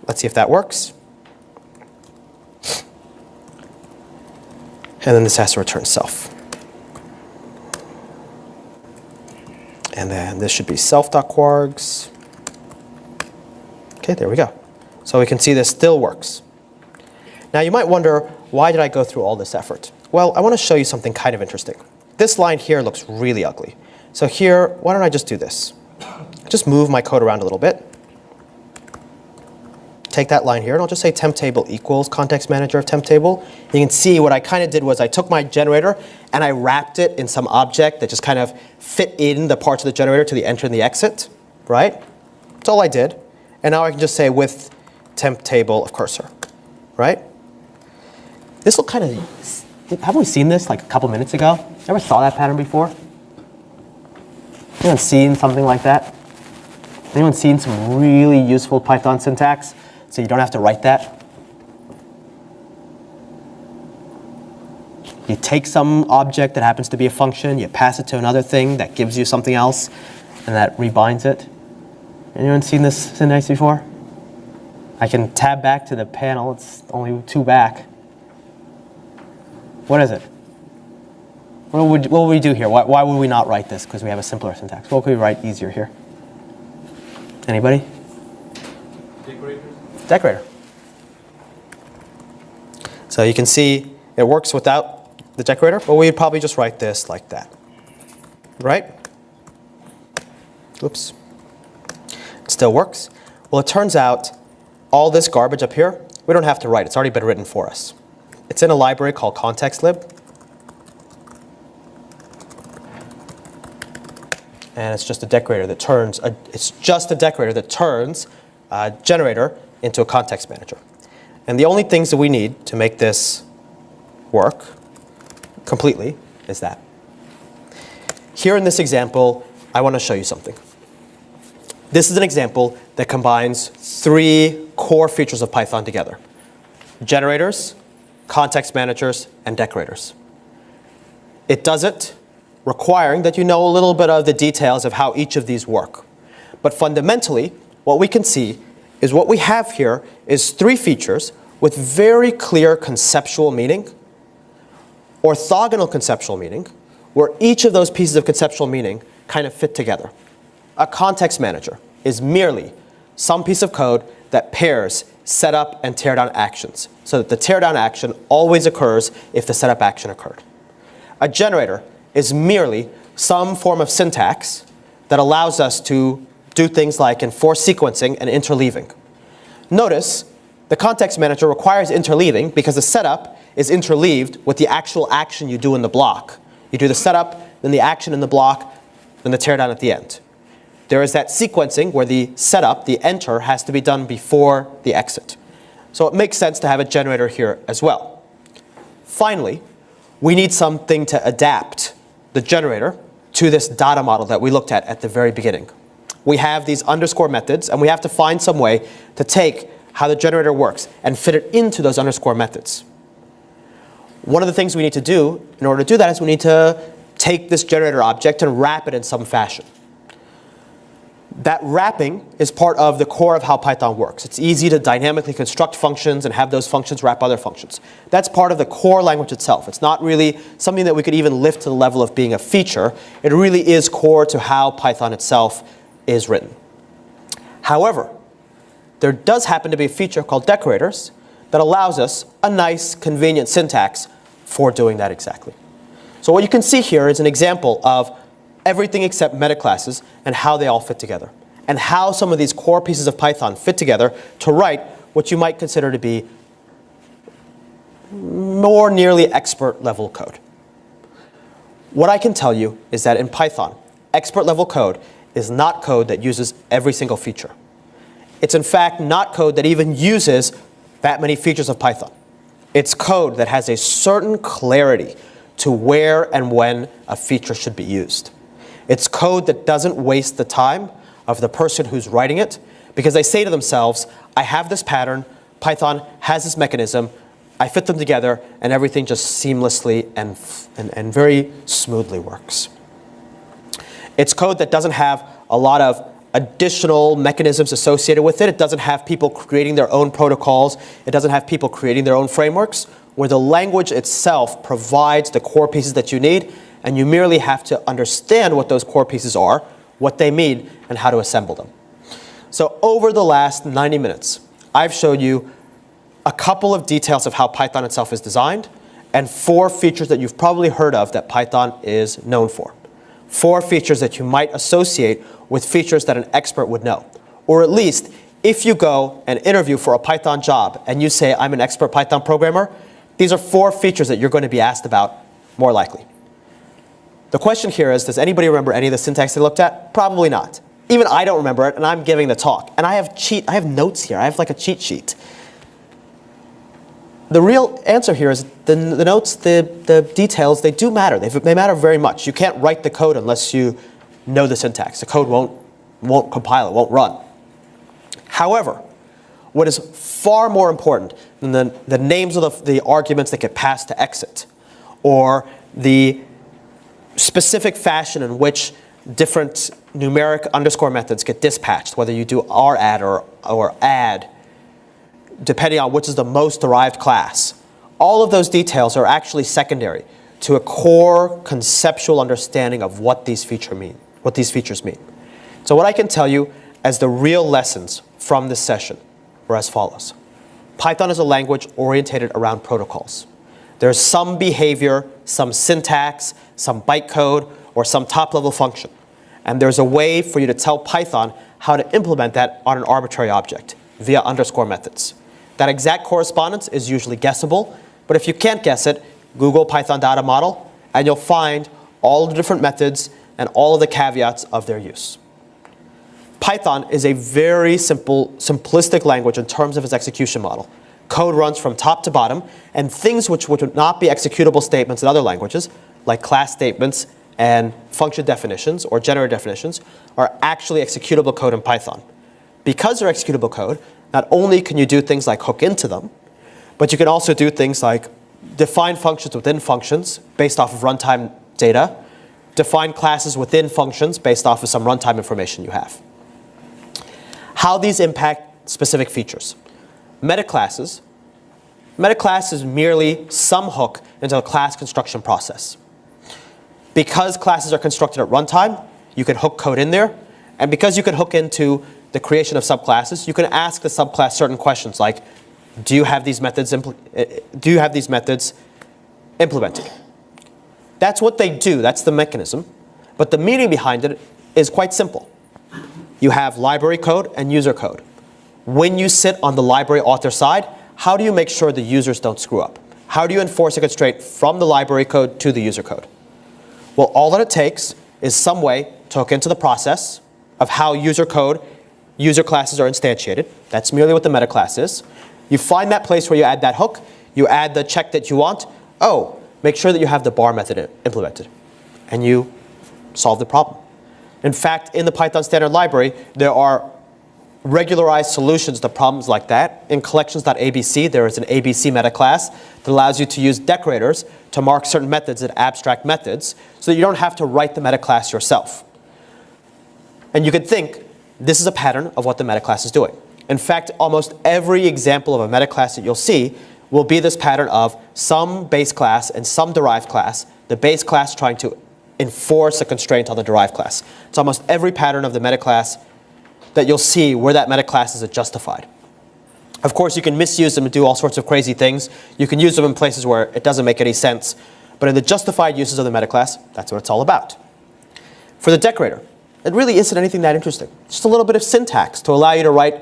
let's see if that works. And then this has to return self. And then this should be self.quargs. Okay, there we go. So we can see this still works. Now you might wonder, why did I go through all this effort? Well, I want to show you something kind of interesting. This line here looks really ugly. So here, why don't I just do this? Just move my code around a little bit. Take that line here, and I'll just say temp table equals context manager of temp table. You can see what I kind of did was I took my generator and I wrapped it in some object that just kind of fit in the parts of the generator to the enter and the exit, right? That's all I did. And now I can just say with temp table of cursor, right? This will kind of, haven't we seen this like a couple minutes ago? Ever saw that pattern before? Anyone seen something like that? Anyone seen some really useful Python syntax so you don't have to write that? You take some object that happens to be a function, you pass it to another thing that gives you something else, and that rebinds it. Anyone seen this syntax before? I can tab back to the panel. It's only 2 back. What is it? What would we do here? Why would we not write this? Because we have a simpler syntax. What could we write easier here? Anybody? Decorator. So you can see it works without the decorator, but we'd probably just write this like that. Right? Oops. It still works. Well, it turns out all this garbage up here, we don't have to write. It's already been written for us. It's in a library called contextlib. And it's just a decorator that turns a generator into a context manager. And the only things that we need to make this work completely is that. Here in this example, I want to show you something. This is an example that combines 3 core features of Python together: generators, context managers, and decorators. It does it requiring that you know a little bit of the details of how each of these work. But fundamentally, what we can see is what we have here is 3 features with very clear conceptual meaning, orthogonal conceptual meaning, where each of those pieces of conceptual meaning kind of fit together. A context manager is merely some piece of code that pairs setup and teardown actions, so that the teardown action always occurs if the setup action occurred. A generator is merely some form of syntax that allows us to do things like enforce sequencing and interleaving. Notice the context manager requires interleaving because the setup is interleaved with the actual action you do in the block. You do the setup, then the action in the block, then the teardown at the end. There is that sequencing where the setup, the enter, has to be done before the exit. So it makes sense to have a generator here as well. Finally, we need something to adapt the generator to this data model that we looked at the very beginning. We have these underscore methods, and we have to find some way to take how the generator works and fit it into those underscore methods. One of the things we need to do in order to do that is we need to take this generator object and wrap it in some fashion. That wrapping is part of the core of how Python works. It's easy to dynamically construct functions and have those functions wrap other functions. That's part of the core language itself. It's not really something that we could even lift to the level of being a feature. It really is core to how Python itself is written. However, there does happen to be a feature called decorators that allows us a nice, convenient syntax for doing that exactly. So what you can see here is an example of everything except meta classes and how they all fit together, and how some of these core pieces of Python fit together to write what you might consider to be more nearly expert level code. What I can tell you is that in Python, expert level code is not code that uses every single feature. It's in fact not code that even uses that many features of Python. It's code that has a certain clarity to where and when a feature should be used. It's code that doesn't waste the time of the person who's writing it, because they say to themselves, I have this pattern, Python has this mechanism, I fit them together, and everything just seamlessly and very smoothly works. It's code that doesn't have a lot of additional mechanisms associated with it. It doesn't have people creating their own protocols. It doesn't have people creating their own frameworks, where the language itself provides the core pieces that you need, and you merely have to understand what those core pieces are, what they mean, and how to assemble them. So over the last 90 minutes, I've showed you a couple of details of how Python itself is designed, and 4 features that you've probably heard of that Python is known for. 4 features that you might associate with features that an expert would know. Or at least, if you go and interview for a Python job and you say, I'm an expert Python programmer, these are 4 features that you're going to be asked about more likely. The question here is, does anybody remember any of the syntax they looked at? Probably not. Even I don't remember it, and I'm giving the talk. And I have notes here. I have like a cheat sheet. The real answer here is the notes, the details, they do matter. They matter very much. You can't write the code unless you know the syntax. The code won't compile, it won't run. However, what is far more important than the names of the arguments that get passed to exit, or the specific fashion in which different numeric underscore methods get dispatched, whether you do radd or add, depending on which is the most derived class. All of those details are actually secondary to a core conceptual understanding of what these features mean. So what I can tell you as the real lessons from this session were as follows. Python is a language oriented around protocols. There's some behavior, some syntax, some bytecode, or some top-level function. And there's a way for you to tell Python how to implement that on an arbitrary object via underscore methods. That exact correspondence is usually guessable, but if you can't guess it, Google Python data model, and you'll find all the different methods and all of the caveats of their use. Python is a very simplistic language in terms of its execution model. Code runs from top to bottom, and things which would not be executable statements in other languages, like class statements and function definitions or generator definitions, are actually executable code in Python. Because they're executable code, not only can you do things like hook into them, but you can also do things like define functions within functions based off of runtime data, define classes within functions based off of some runtime information you have. How these impact specific features. Metaclasses. Metaclass is merely some hook into a class construction process. Because classes are constructed at runtime, you can hook code in there, and because you can hook into the creation of subclasses, you can ask the subclass certain questions like, do you have these methods implemented? That's what they do, that's the mechanism, but the meaning behind it is quite simple. You have library code and user code. When you sit on the library author side, how do you make sure the users don't screw up? How do you enforce a constraint from the library code to the user code? Well, all that it takes is some way to hook into the process of how user classes are instantiated. That's merely what the meta class is. You find that place where you add that hook, you add the check that you want. Oh, make sure that you have the bar method implemented. And you solve the problem. In fact, in the Python standard library, there are regularized solutions to problems like that. In collections.abc, there is an ABC meta class that allows you to use decorators to mark certain methods as abstract methods so that you don't have to write the meta class yourself. And you could think this is a pattern of what the meta class is doing. In fact, almost every example of a meta class that you'll see will be this pattern of some base class and some derived class, the base class trying to enforce a constraint on the derived class. It's almost every pattern of the meta class that you'll see where that meta class is justified. Of course, you can misuse them to do all sorts of crazy things. You can use them in places where it doesn't make any sense. But in the justified uses of the meta class, that's what it's all about. For the decorator, it really isn't anything that interesting. Just a little bit of syntax to allow you to write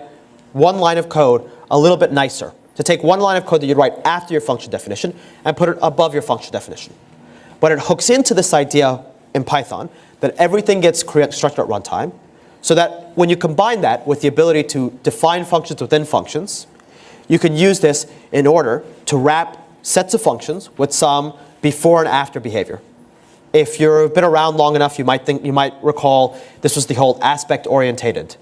one line of code a little bit nicer. To take one line of code that you'd write after your function definition and put it above your function definition. But it hooks into this idea in Python that everything gets constructed at runtime, so that when you combine that with the ability to define functions within functions, you can use this in order to wrap sets of functions with some before and after behavior. If you've been around long enough, you might recall this was the whole aspect-orientated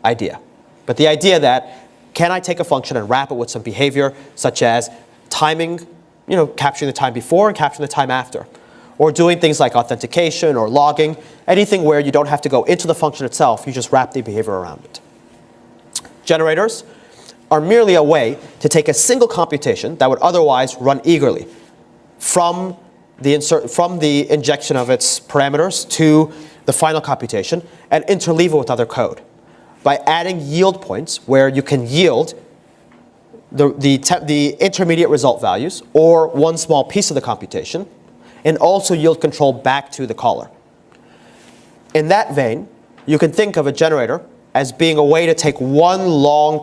idea. But the idea that, can I take a function and wrap it with some behavior, such as timing, capturing the time before and capturing the time after. Or doing things like authentication or logging, anything where you don't have to go into the function itself, you just wrap the behavior around it. Generators are merely a way to take a single computation that would otherwise run eagerly from the injection of its parameters to the final computation and interleave it with other code. By adding yield points where you can yield the intermediate result values or one small piece of the computation, and also yield control back to the caller. In that vein, you can think of a generator as being a way to take one long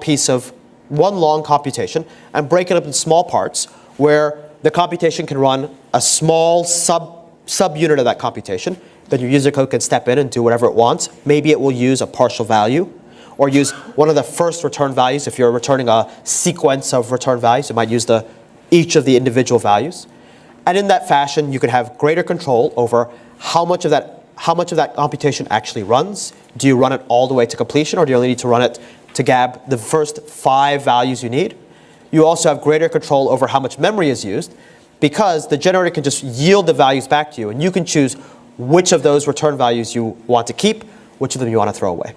computation and break it up in small parts where the computation can run a small subunit of that computation. Then your user code can step in and do whatever it wants. Maybe it will use a partial value or use one of the first return values. If you're returning a sequence of return values, it might use each of the individual values. And in that fashion, you can have greater control over how much of that computation actually runs. Do you run it all the way to completion, or do you only need to run it to grab the first 5 values you need? You also have greater control over how much memory is used, because the generator can just yield the values back to you, and you can choose which of those return values you want to keep, which of them you want to throw away.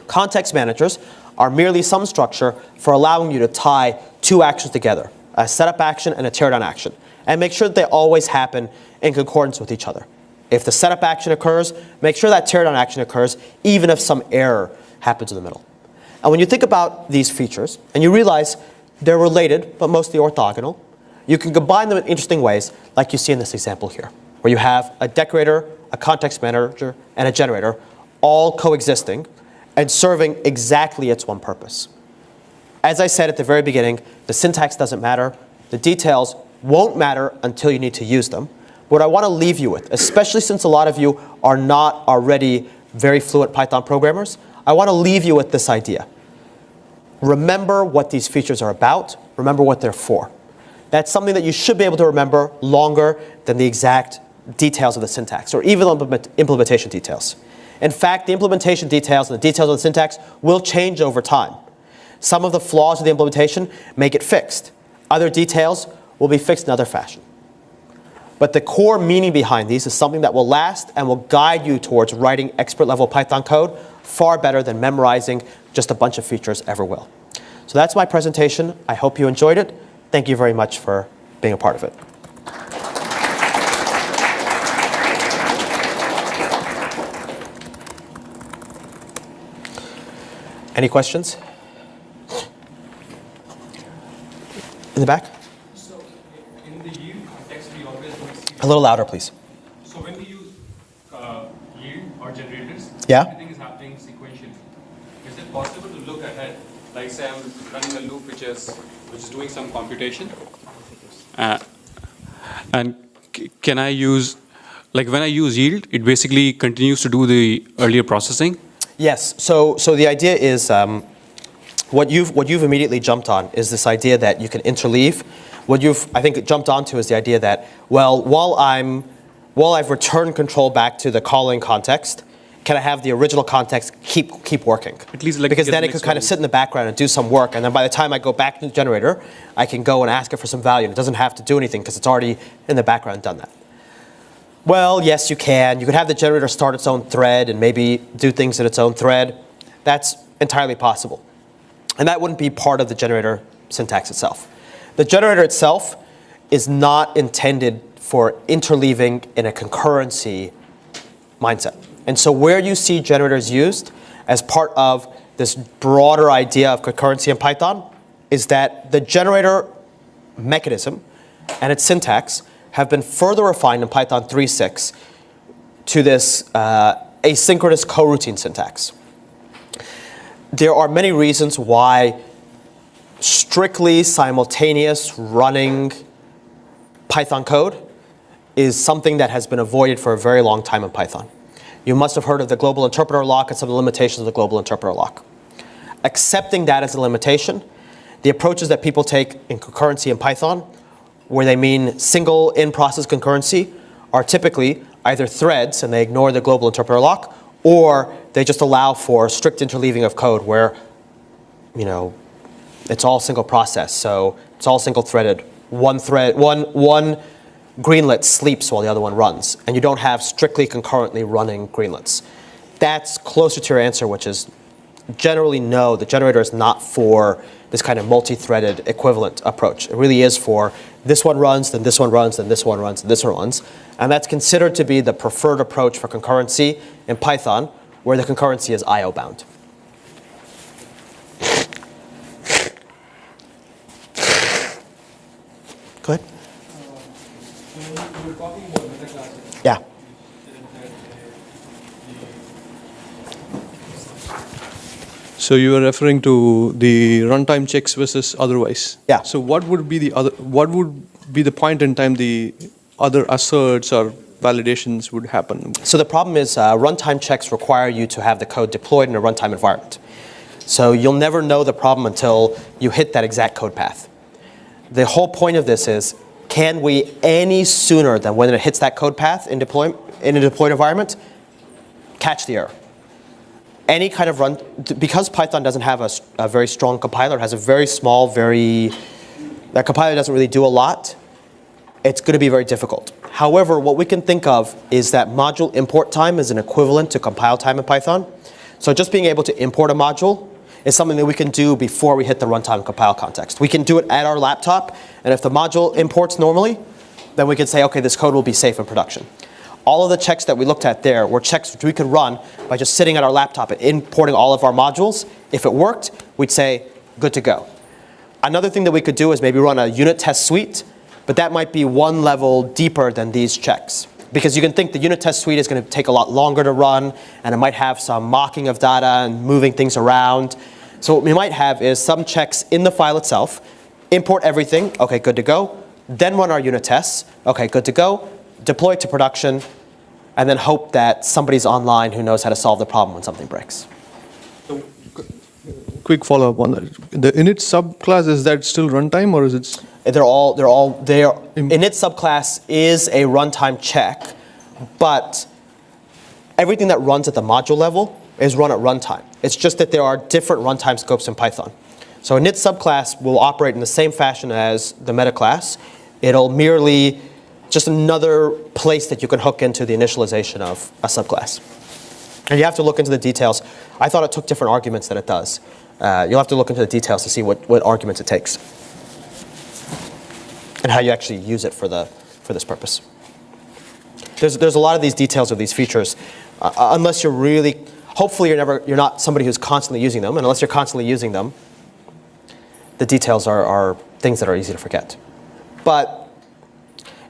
Context managers are merely some structure for allowing you to tie two actions together, a setup action and a teardown action, and make sure that they always happen in concordance with each other. If the setup action occurs, make sure that teardown action occurs, even if some error happens in the middle. And when you think about these features, and you realize they're related, but mostly orthogonal, you can combine them in interesting ways, like you see in this example here, where you have a decorator, a context manager, and a generator all coexisting and serving exactly its one purpose. As I said at the very beginning, the syntax doesn't matter. The details won't matter until you need to use them. What I want to leave you with, especially since a lot of you are not already very fluent Python programmers, I want to leave you with this idea. Remember what these features are about. Remember what they're for. That's something that you should be able to remember longer than the exact details of the syntax, or even implementation details. In fact, the implementation details and the details of the syntax will change over time. Some of the flaws of the implementation may get fixed. Other details will be fixed in other fashion. But the core meaning behind these is something that will last and will guide you towards writing expert-level Python code far better than memorizing just a bunch of features ever will. So that's my presentation. I hope you enjoyed it. Thank you very much for being a part of it. Any questions? In the back? So in the yield context, we always see. A little louder, please. So when we use yield or generators, Yeah? everything is happening sequentially. Is it possible to look ahead? Like say I'm running a loop which is doing some computation, and can I use, like when I use yield, it basically continues to do the earlier processing? Yes. So the idea is what you've immediately jumped on is this idea that you can interleave. What you've, I think, jumped onto is the idea that, well, while I've returned control back to the calling context, can I have the original context keep working? At least like because then it could kind of sit in the background and do some work, and then by the time I go back to the generator, I can go and ask it for some value, and it doesn't have to do anything because it's already in the background done that. Well, yes, you can. You could have the generator start its own thread and maybe do things in its own thread. That's entirely possible. And that wouldn't be part of the generator syntax itself. The generator itself is not intended for interleaving in a concurrency mindset. And so where you see generators used as part of this broader idea of concurrency in Python is that the generator mechanism and its syntax have been further refined in Python 3.6 to this asynchronous coroutine syntax. There are many reasons why strictly simultaneous running Python code is something that has been avoided for a very long time in Python. You must have heard of the global interpreter lock and some of the limitations of the global interpreter lock. Accepting that as a limitation, the approaches that people take in concurrency in Python, where they mean single in-process concurrency, are typically either threads, and they ignore the global interpreter lock, or they just allow for strict interleaving of code where, it's all single process, so it's all single-threaded. One greenlet sleeps while the other one runs, and you don't have strictly concurrently running greenlets. That's closer to your answer, which is generally no, the generator is not for this kind of multi-threaded equivalent approach. It really is for this one runs, then this one runs, then this one runs, then this one runs. And that's considered to be the preferred approach for concurrency in Python, where the concurrency is I/O bound. Go ahead. You were talking about meta classes. Yeah. So you were referring to the runtime checks versus otherwise. Yeah. So what would be the point in time the other asserts or validations would happen? So the problem is runtime checks require you to have the code deployed in a runtime environment. So you'll never know the problem until you hit that exact code path. The whole point of this is, can we any sooner than when it hits that code path in a deployed environment, catch the error? Any kind of run, because Python doesn't have a very strong compiler, it has a very small, that compiler doesn't really do a lot, it's going to be very difficult. However, what we can think of is that module import time is an equivalent to compile time in Python. So just being able to import a module is something that we can do before we hit the runtime compile context. We can do it at our laptop, and if the module imports normally, then we can say, okay, this code will be safe in production. All of the checks that we looked at there were checks which we could run by just sitting at our laptop and importing all of our modules. If it worked, we'd say, good to go. Another thing that we could do is maybe run a unit test suite, but that might be one level deeper than these checks. Because you can think the unit test suite is going to take a lot longer to run, and it might have some mocking of data and moving things around. So what we might have is some checks in the file itself, import everything, okay, good to go, then run our unit tests, okay, good to go, deploy it to production, and then hope that somebody's online who knows how to solve the problem when something breaks. Quick follow-up on that. The init subclass, is that still runtime, or is it? Init subclass is a runtime check, but everything that runs at the module level is run at runtime. It's just that there are different runtime scopes in Python. So init subclass will operate in the same fashion as the meta class. It'll merely just another place that you can hook into the initialization of a subclass. And you have to look into the details. I thought it took different arguments than it does. You'll have to look into the details to see what arguments it takes and how you actually use it for this purpose. There's a lot of these details of these features, unless you're really, hopefully you're not somebody who's constantly using them, and unless you're constantly using them, the details are things that are easy to forget. But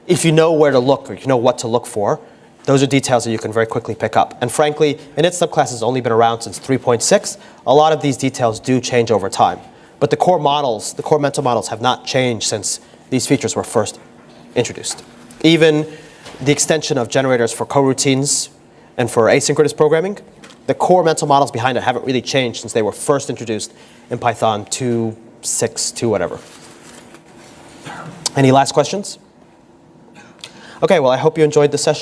if you know where to look, or you know what to look for, those are details that you can very quickly pick up. And frankly, init subclass has only been around since 3.6. A lot of these details do change over time. But the core models, the core mental models have not changed since these features were first introduced. Even the extension of generators for coroutines and for asynchronous programming, the core mental models behind it haven't really changed since they were first introduced in Python 2.6, 2 whatever. Any last questions? Okay, well, I hope you enjoyed the session.